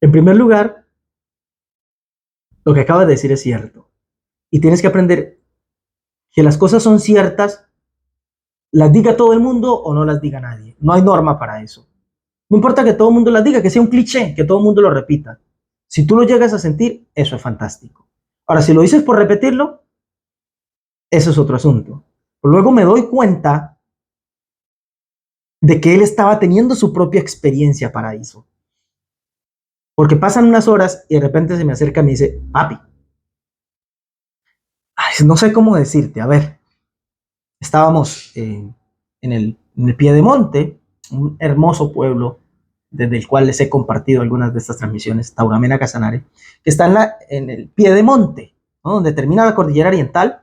en primer lugar, lo que acabas de decir es cierto. Y tienes que aprender que las cosas son ciertas, las diga todo el mundo o no las diga nadie. No hay norma para eso. No importa que todo el mundo las diga, que sea un cliché, que todo el mundo lo repita. Si tú lo llegas a sentir, eso es fantástico. Ahora, si lo dices por repetirlo, eso es otro asunto. Pero luego me doy cuenta de que él estaba teniendo su propia experiencia paraíso. Porque pasan unas horas y de repente se me acerca y me dice, papi, ay, no sé cómo decirte, a ver, estábamos en el pie de monte, un hermoso pueblo desde el cual les he compartido algunas de estas transmisiones, Tauramena Casanare, que está en el pie de monte, ¿no? Donde termina la cordillera oriental,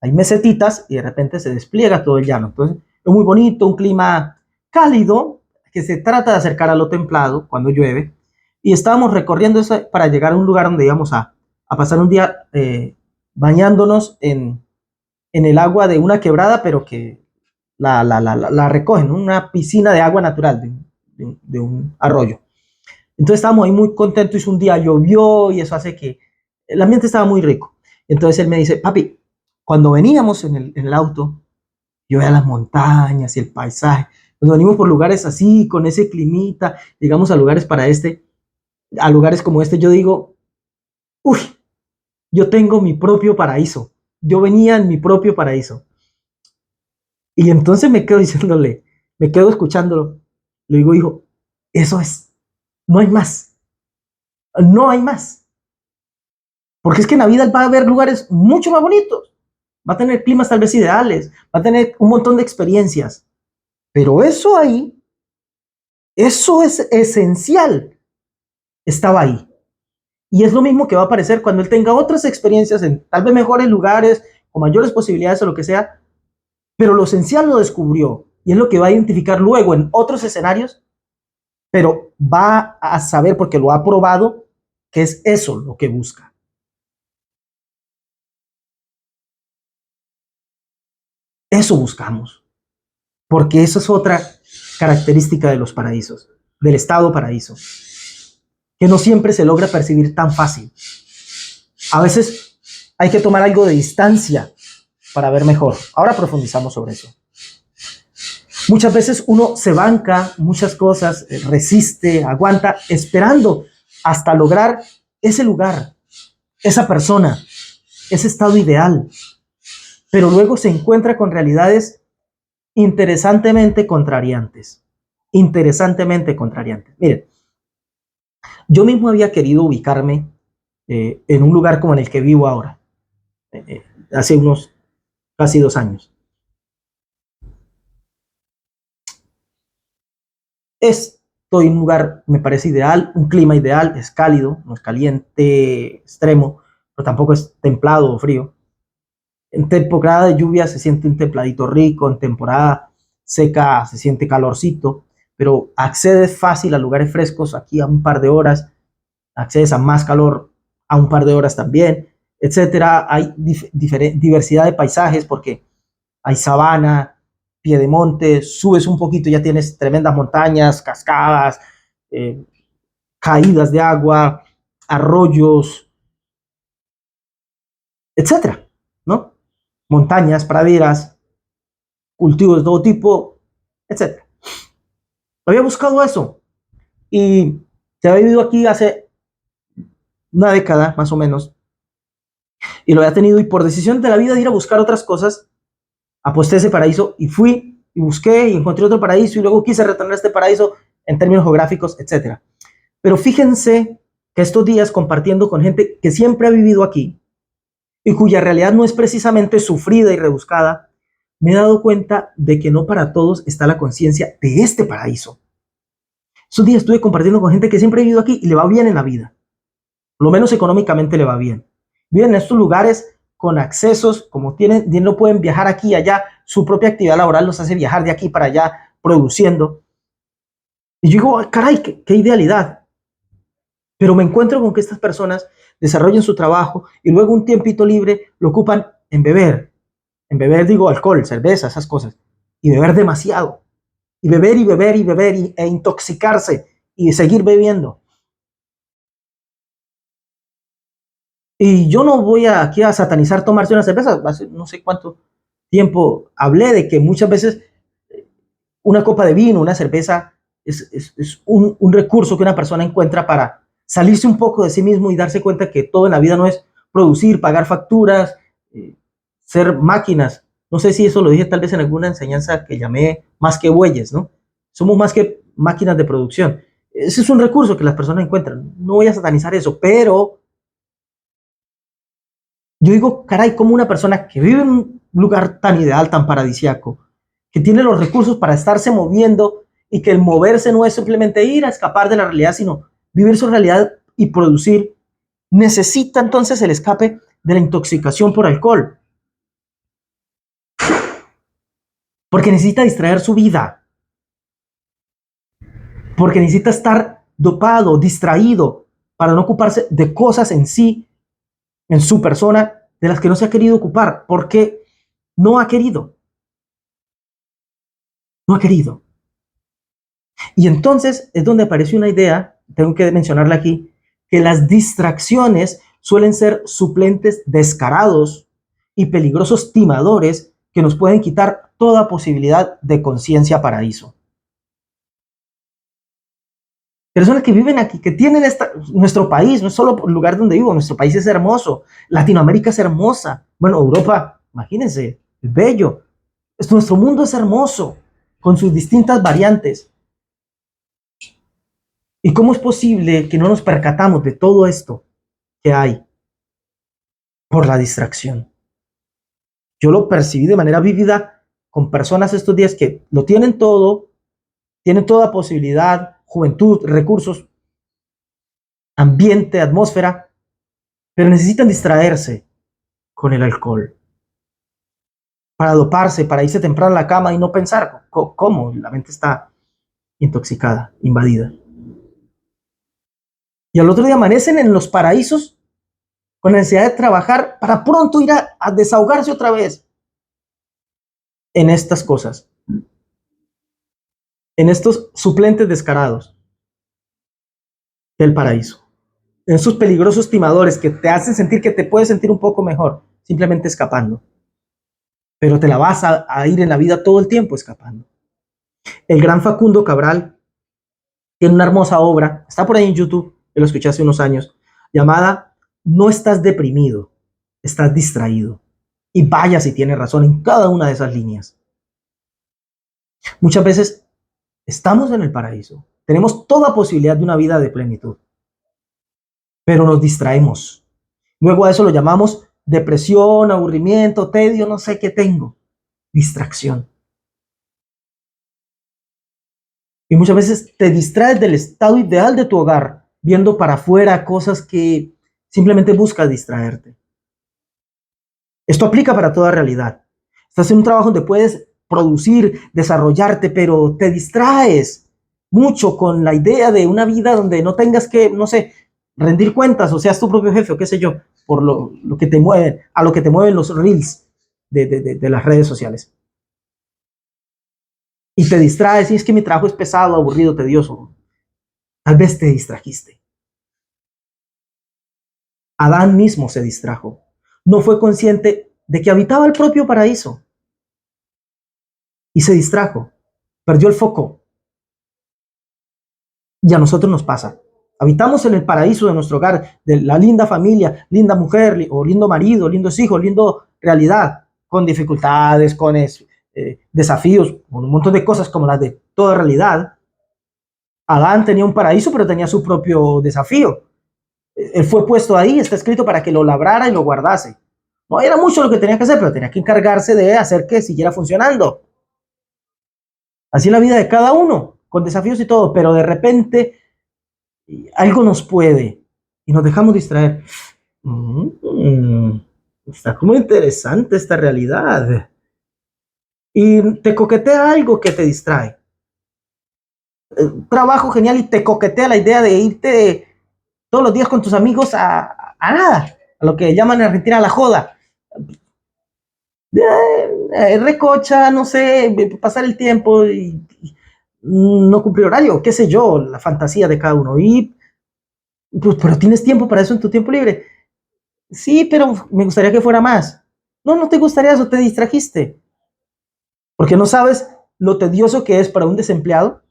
hay mesetitas y de repente se despliega todo el llano. Entonces es muy bonito, un clima cálido que se trata de acercar a lo templado cuando llueve. Y estábamos recorriendo eso para llegar a un lugar donde íbamos a pasar un día bañándonos en el agua de una quebrada, pero que la recogen, una piscina de agua natural de un arroyo. Entonces estábamos ahí muy contentos, y un día llovió y eso hace que el ambiente estaba muy rico. Entonces él me dice, papi, cuando veníamos en el auto, yo veía las montañas y el paisaje. Nos venimos por lugares así, con ese climita, llegamos a lugares a lugares como este, yo digo, uy, yo tengo mi propio paraíso. Yo venía en mi propio paraíso. Y entonces me quedo diciéndole, me quedo escuchándolo. Le digo, hijo, eso es, no hay más. No hay más. Porque es que en la vida va a haber lugares mucho más bonitos. Va a tener climas tal vez ideales, va a tener un montón de experiencias. Pero eso ahí, eso es esencial, estaba ahí. Y es lo mismo que va a aparecer cuando él tenga otras experiencias en tal vez mejores lugares, con mayores posibilidades o lo que sea, pero lo esencial lo descubrió y es lo que va a identificar luego en otros escenarios, pero va a saber porque lo ha probado que es eso lo que busca. Eso buscamos, porque eso es otra característica de los paraísos, del estado paraíso, que no siempre se logra percibir tan fácil. A veces hay que tomar algo de distancia para ver mejor. Ahora profundizamos sobre eso. Muchas veces uno se banca muchas cosas, resiste, aguanta, esperando hasta lograr ese lugar, esa persona, ese estado ideal. Pero luego se encuentra con realidades interesantemente contrariantes. Interesantemente contrariantes. Miren, yo mismo había querido ubicarme en un lugar como en el que vivo ahora, hace unos casi 2 años. Estoy en un lugar, me parece ideal, un clima ideal, es cálido, no es caliente extremo, pero tampoco es templado o frío. En temporada de lluvia se siente un templadito rico, en temporada seca se siente calorcito, pero accedes fácil a lugares frescos aquí a un par de horas. accedes a más calor a un par de horas también, etcétera. Hay diversidad de paisajes porque hay sabana, piedemonte, subes un poquito, ya tienes tremendas montañas, cascadas, eh, caídas de agua, arroyos, etcétera, ¿no? Montañas, praderas, cultivos de todo tipo, etcétera. Había buscado eso y se había vivido aquí hace una década, más o menos, y lo había tenido, y por decisión de la vida de ir a buscar otras cosas, aposté ese paraíso y fui y busqué y encontré otro paraíso y luego quise retornar a este paraíso en términos geográficos, etcétera. Pero fíjense que estos días, compartiendo con gente que siempre ha vivido aquí y cuya realidad no es precisamente sufrida y rebuscada, me he dado cuenta de que no para todos está la conciencia de este paraíso. Estos días estuve compartiendo con gente que siempre ha vivido aquí y le va bien en la vida. Por lo menos económicamente le va bien. Viven en estos lugares con accesos, como no pueden viajar aquí y allá, su propia actividad laboral los hace viajar de aquí para allá produciendo. Y yo digo, caray, qué idealidad. Pero me encuentro con que estas personas desarrollan su trabajo y luego un tiempito libre lo ocupan en beber. En beber digo alcohol, cerveza, esas cosas. Y beber demasiado. Y beber y beber y beber e intoxicarse y seguir bebiendo. Y yo no voy aquí a satanizar tomarse una cerveza. Hace no sé cuánto tiempo hablé de que muchas veces una copa de vino, una cerveza, es un recurso que una persona encuentra para salirse un poco de sí mismo y darse cuenta que todo en la vida no es producir, pagar facturas, ser máquinas. No sé si eso lo dije tal vez en alguna enseñanza que llamé más que bueyes, ¿no? Somos más que máquinas de producción. Ese es un recurso que las personas encuentran. No voy a satanizar eso, pero yo digo, caray, como una persona que vive en un lugar tan ideal, tan paradisiaco, que tiene los recursos para estarse moviendo y que el moverse no es simplemente ir a escapar de la realidad, sino vivir su realidad y producir, necesita entonces el escape de la intoxicación por alcohol, porque necesita distraer su vida, porque necesita estar dopado, distraído, para no ocuparse de cosas en sí, en su persona, de las que no se ha querido ocupar, porque no ha querido, no ha querido. Y entonces es donde aparece una idea, tengo que mencionarla aquí, que las distracciones suelen ser suplentes descarados y peligrosos timadores que nos pueden quitar toda posibilidad de conciencia paraíso. Personas que viven aquí, que tienen nuestro país, no es solo el lugar donde vivo, nuestro país es hermoso, Latinoamérica es hermosa, bueno, Europa, imagínense, es bello, nuestro mundo es hermoso, con sus distintas variantes. ¿Y cómo es posible que no nos percatamos de todo esto que hay por la distracción? Yo lo percibí de manera vívida con personas estos días que lo tienen todo, tienen toda posibilidad, juventud, recursos, ambiente, atmósfera, pero necesitan distraerse con el alcohol para doparse, para irse temprano a la cama y no pensar cómo la mente está intoxicada, invadida. Y al otro día amanecen en los paraísos con la necesidad de trabajar para pronto ir a desahogarse otra vez en estas cosas, en estos suplentes descarados del paraíso, en esos peligrosos timadores que te hacen sentir que te puedes sentir un poco mejor simplemente escapando, pero te la vas a ir en la vida todo el tiempo escapando. El gran Facundo Cabral tiene una hermosa obra, está por ahí en YouTube, yo lo escuché hace unos años, llamada No estás deprimido, estás distraído. Y vaya si tiene razón en cada una de esas líneas. Muchas veces estamos en el paraíso, tenemos toda posibilidad de una vida de plenitud, pero nos distraemos. Luego a eso lo llamamos depresión, aburrimiento, tedio, no sé qué tengo, distracción. Y muchas veces te distraes del estado ideal de tu hogar, viendo para afuera cosas que simplemente buscas distraerte. Esto aplica para toda realidad. Estás en un trabajo donde puedes producir, desarrollarte, pero te distraes mucho con la idea de una vida donde no tengas que, no sé, rendir cuentas o seas tu propio jefe o qué sé yo, por lo que te mueven, a lo que te mueven los reels de las redes sociales. Y te distraes y es que mi trabajo es pesado, aburrido, tedioso. Tal vez te distrajiste. Adán mismo se distrajo. No fue consciente de que habitaba el propio paraíso y se distrajo. Perdió el foco. Y a nosotros nos pasa. Habitamos en el paraíso de nuestro hogar, de la linda familia, linda mujer, o lindo marido, lindos hijos, lindo realidad, con dificultades, con desafíos, con un montón de cosas como las de toda realidad. Adán tenía un paraíso, pero tenía su propio desafío. Él fue puesto ahí, está escrito para que lo labrara y lo guardase. No era mucho lo que tenía que hacer, pero tenía que encargarse de hacer que siguiera funcionando. Así es la vida de cada uno, con desafíos y todo, pero de repente algo nos puede y nos dejamos distraer. Está como interesante esta realidad. Y te coquetea algo que te distrae. Trabajo genial y te coquetea la idea de irte todos los días con tus amigos a nada, a lo que llaman en Argentina la joda. Recocha, no sé, pasar el tiempo y no cumplir horario, qué sé yo, la fantasía de cada uno. Y pues, pero tienes tiempo para eso en tu tiempo libre. Sí, pero me gustaría que fuera más. No, no te gustaría eso, te distrajiste. Porque no sabes lo tedioso que es para un desempleado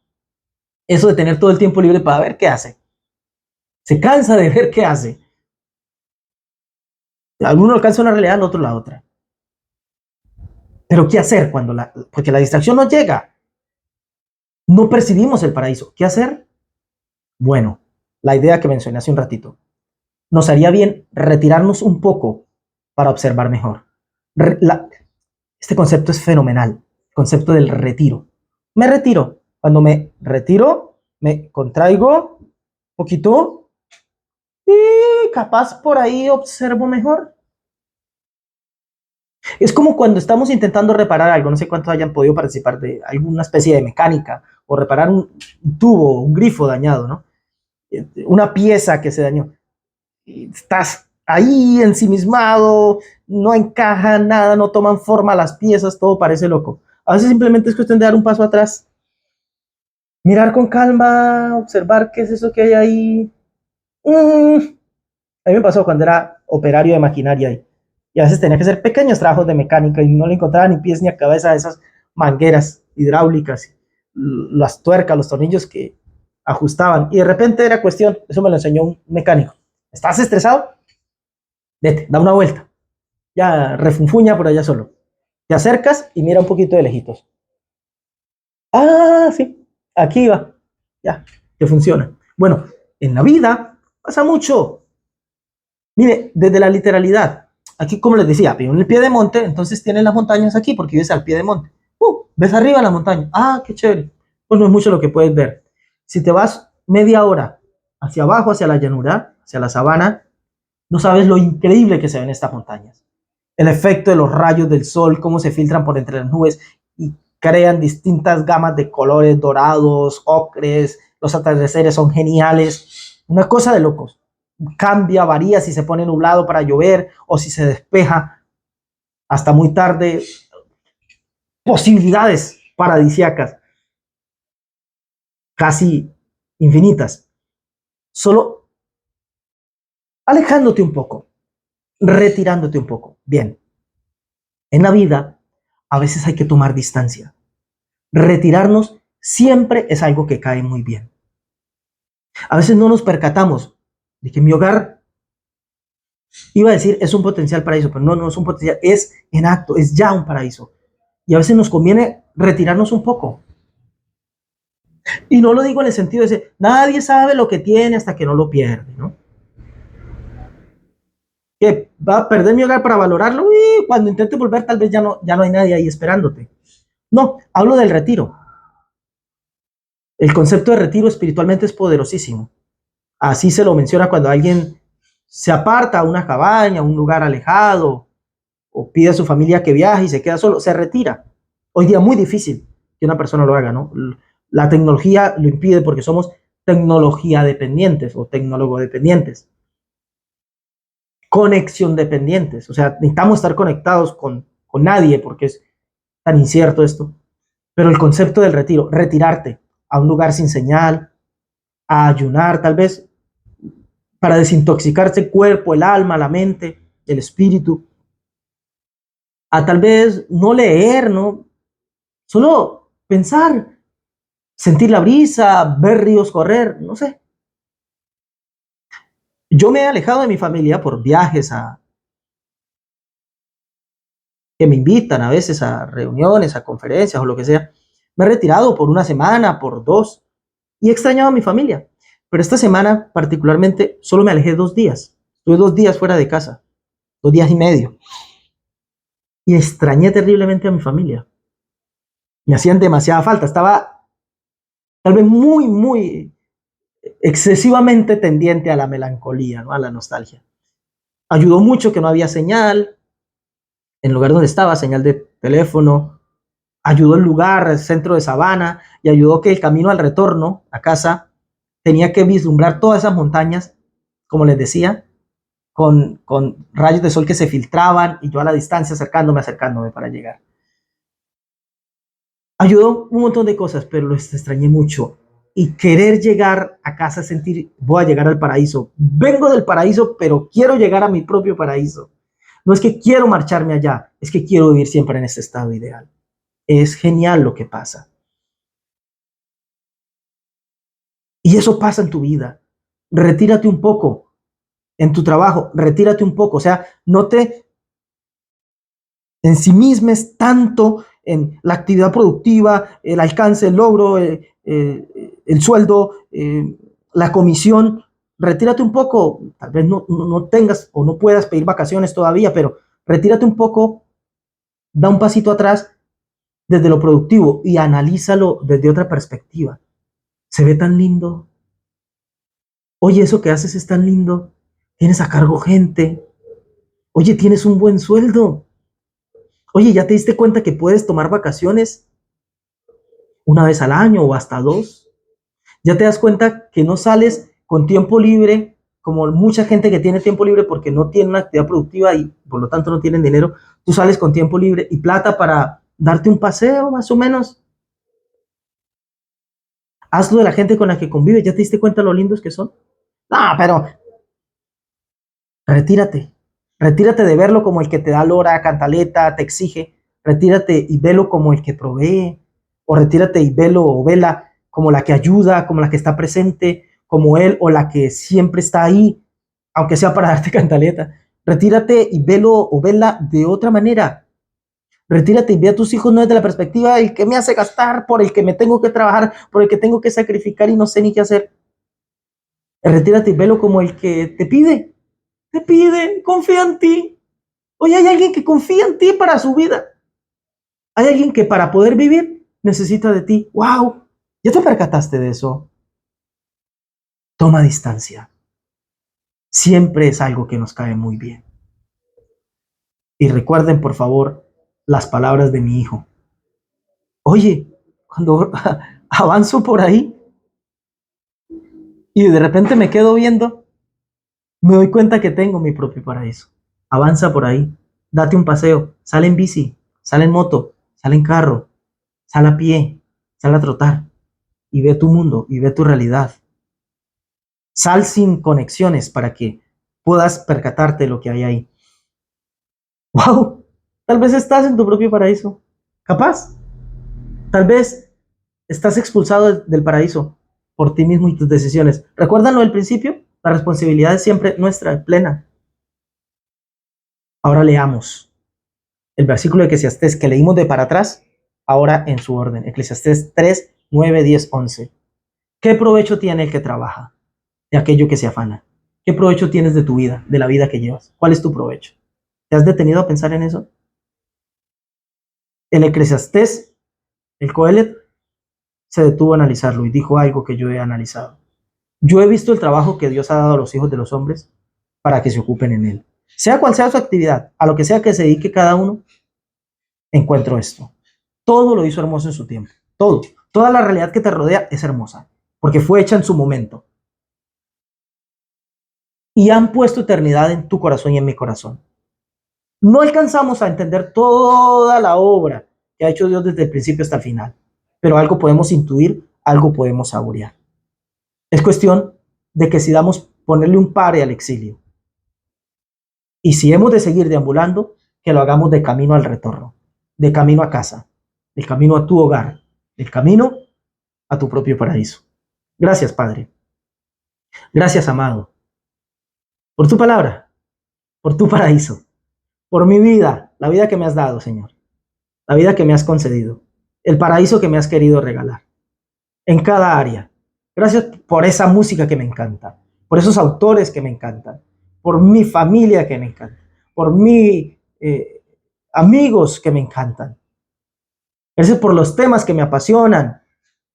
eso de tener todo el tiempo libre para ver qué hace. Se cansa de ver qué hace. Alguno alcanza una realidad, el otro la otra. Pero ¿qué hacer cuando porque la distracción no llega? No percibimos el paraíso. ¿Qué hacer? Bueno, la idea que mencioné hace un ratito. Nos haría bien retirarnos un poco para observar mejor. Este concepto es fenomenal. El concepto del retiro. Me retiro. Cuando me retiro, me contraigo un poquito y capaz por ahí observo mejor. Es como cuando estamos intentando reparar algo, no sé cuántos hayan podido participar de alguna especie de mecánica o reparar un tubo, un grifo dañado, ¿no? Una pieza que se dañó. Y estás ahí ensimismado, no encaja nada, no toman forma las piezas, todo parece loco. A veces simplemente es cuestión de dar un paso atrás, mirar con calma, observar qué es eso que hay ahí. A mí me pasó cuando era operario de maquinaria y a veces tenía que hacer pequeños trabajos de mecánica y no le encontraba ni pies ni a cabeza a esas mangueras hidráulicas, las tuercas, los tornillos que ajustaban. Y de repente era cuestión, eso me lo enseñó un mecánico. ¿Estás estresado? Vete, da una vuelta. Ya refunfuña por allá solo. Te acercas y mira un poquito de lejitos. Ah, sí, aquí va. Ya, que funciona. Bueno, en la vida pasa mucho. Mire, desde la literalidad, aquí como les decía, vivo en el pie de monte, entonces tienes las montañas aquí porque vives al pie de monte. Ves arriba la montaña. Ah, qué chévere. Pues no es mucho lo que puedes ver. Si te vas media hora hacia abajo, hacia la llanura, hacia la sabana, no sabes lo increíble que se ven estas montañas. El efecto de los rayos del sol, cómo se filtran por entre las nubes y crean distintas gamas de colores dorados, ocres, los atardeceres son geniales. Una cosa de locos. Cambia, varía si se pone nublado para llover o si se despeja hasta muy tarde. Posibilidades paradisíacas, casi infinitas. Solo alejándote un poco, retirándote un poco. Bien, en la vida a veces hay que tomar distancia. Retirarnos siempre es algo que cae muy bien. A veces no nos percatamos de que mi hogar, iba a decir, es un potencial paraíso, pero no, no es un potencial, es en acto, es ya un paraíso. Y a veces nos conviene retirarnos un poco. Y no lo digo en el sentido de decir, nadie sabe lo que tiene hasta que no lo pierde, ¿no? Que va a perder mi hogar para valorarlo y cuando intente volver tal vez ya no hay nadie ahí esperándote. No, hablo del retiro. El concepto de retiro espiritualmente es poderosísimo. Así se lo menciona cuando alguien se aparta a una cabaña, a un lugar alejado, o pide a su familia que viaje y se queda solo, se retira. Hoy día es muy difícil que una persona lo haga, ¿no? La tecnología lo impide porque somos tecnología dependientes o tecnólogo dependientes, conexión dependientes. O sea, necesitamos estar conectados con nadie porque es tan incierto esto. Pero el concepto del retiro, retirarte a un lugar sin señal, a ayunar tal vez, para desintoxicarse el cuerpo, el alma, la mente, el espíritu, a tal vez no leer, ¿no? Solo pensar, sentir la brisa, ver ríos correr, no sé. Yo me he alejado de mi familia por viajes que me invitan a veces a reuniones, a conferencias o lo que sea. Me he retirado por una semana, por dos, y he extrañado a mi familia. Pero esta semana particularmente solo me alejé 2 días. Estuve 2 días fuera de casa, 2 días y medio. Y extrañé terriblemente a mi familia. Me hacían demasiada falta. Estaba tal vez muy excesivamente tendiente a la melancolía, ¿no? A la nostalgia. Ayudó mucho que no había señal en el lugar donde estaba, señal de teléfono. Ayudó el lugar, el centro de Sabana, y ayudó que el camino al retorno a casa tenía que vislumbrar todas esas montañas, como les decía, con rayos de sol que se filtraban y yo a la distancia acercándome para llegar. Ayudó un montón de cosas, pero lo extrañé mucho. Y querer llegar a casa, sentir, voy a llegar al paraíso. Vengo del paraíso, pero quiero llegar a mi propio paraíso. No es que quiero marcharme allá, es que quiero vivir siempre en ese estado ideal. Es genial lo que pasa. Y eso pasa en tu vida. Retírate un poco en tu trabajo, retírate un poco. O sea, no te ensimismes tanto en la actividad productiva, el alcance, el logro, el sueldo, la comisión. Retírate un poco, tal vez no tengas o no puedas pedir vacaciones todavía, pero retírate un poco, da un pasito atrás desde lo productivo y analízalo desde otra perspectiva. Se ve tan lindo. Oye, eso que haces es tan lindo. Tienes a cargo gente. Oye, tienes un buen sueldo. Oye, ¿ya te diste cuenta que puedes tomar vacaciones una vez al año o hasta dos? ¿Ya te das cuenta que no sales con tiempo libre, como mucha gente que tiene tiempo libre porque no tiene una actividad productiva y por lo tanto no tienen dinero? Tú sales con tiempo libre y plata para darte un paseo, más o menos. Hazlo de la gente con la que convives. ¿Ya te diste cuenta lo lindos que son? No, pero retírate. Retírate de verlo como el que te da lora, cantaleta, te exige. Retírate y velo como el que provee. O retírate y velo o vela como la que ayuda, como la que está presente, como él o la que siempre está ahí, aunque sea para darte cantaleta. Retírate y velo o vela de otra manera. Retírate y ve a tus hijos no desde la perspectiva del que me hace gastar, por el que me tengo que trabajar, por el que tengo que sacrificar y no sé ni qué hacer. Retírate y velo como el que te pide, confía en ti. Hoy hay alguien que confía en ti para su vida. Hay alguien que para poder vivir necesita de ti. ¡Wow! ¿Ya te percataste de eso? Toma distancia. Siempre es algo que nos cae muy bien. Y recuerden, por favor, las palabras de mi hijo. Oye, cuando avanzo por ahí y de repente me quedo viendo, me doy cuenta que tengo mi propio paraíso. Avanza por ahí, date un paseo, sale en bici, sale en moto, sale en carro, sale a pie, sale a trotar y ve tu mundo y ve tu realidad. Sal sin conexiones para que puedas percatarte de lo que hay ahí. ¡Wow! Tal vez estás en tu propio paraíso. Capaz. Tal vez estás expulsado del paraíso por ti mismo y tus decisiones. ¿Recuerdan lo del principio? La responsabilidad es siempre nuestra, plena. Ahora leamos el versículo de Eclesiastés que leímos de para atrás, ahora en su orden. Eclesiastés 3, 9, 10, 11. ¿Qué provecho tiene el que trabaja de aquello que se afana? ¿Qué provecho tienes de tu vida, de la vida que llevas? ¿Cuál es tu provecho? ¿Te has detenido a pensar en eso? El Eclesiastés, el Coelet, se detuvo a analizarlo y dijo algo que yo he analizado. Yo he visto el trabajo que Dios ha dado a los hijos de los hombres para que se ocupen en él. Sea cual sea su actividad, a lo que sea que se dedique cada uno, encuentro esto. Todo lo hizo hermoso en su tiempo. Todo. Toda la realidad que te rodea es hermosa. porque fue hecha en su momento. Y han puesto eternidad en tu corazón y en mi corazón. No alcanzamos a entender toda la obra que ha hecho Dios desde el principio hasta el final, pero algo podemos intuir, algo podemos saborear. Es cuestión de que decidamos ponerle un pare al exilio. Y si hemos de seguir deambulando, que lo hagamos de camino al retorno, de camino a casa, de camino a tu hogar, de camino a tu propio paraíso. Gracias, Padre. Gracias, amado, por tu palabra, por tu paraíso, por mi vida, la vida que me has dado, Señor, la vida que me has concedido, el paraíso que me has querido regalar, en cada área. Gracias por esa música que me encanta, por esos autores que me encantan, por mi familia que me encanta, por mis amigos que me encantan. Gracias por los temas que me apasionan,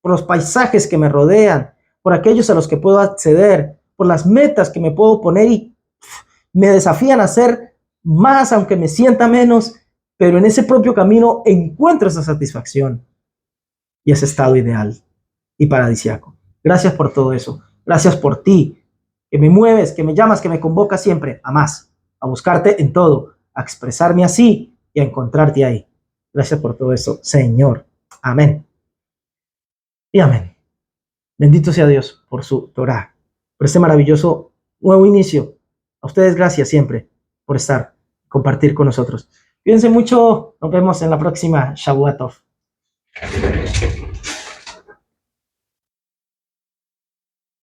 por los paisajes que me rodean, por aquellos a los que puedo acceder, por las metas que me puedo poner y me desafían a hacer más aunque me sienta menos, pero en ese propio camino encuentro esa satisfacción y ese estado ideal y paradisiaco. Gracias por todo eso. Gracias por ti, que me mueves, que me llamas, que me convocas siempre a más, a buscarte en todo, a expresarme así y a encontrarte ahí. Gracias por todo eso, Señor. Amén. Y amén. Bendito sea Dios por su Torah, por este maravilloso nuevo inicio. A ustedes gracias siempre por estar, compartir con nosotros. Cuídense mucho. Nos vemos en la próxima Shavuot Tov.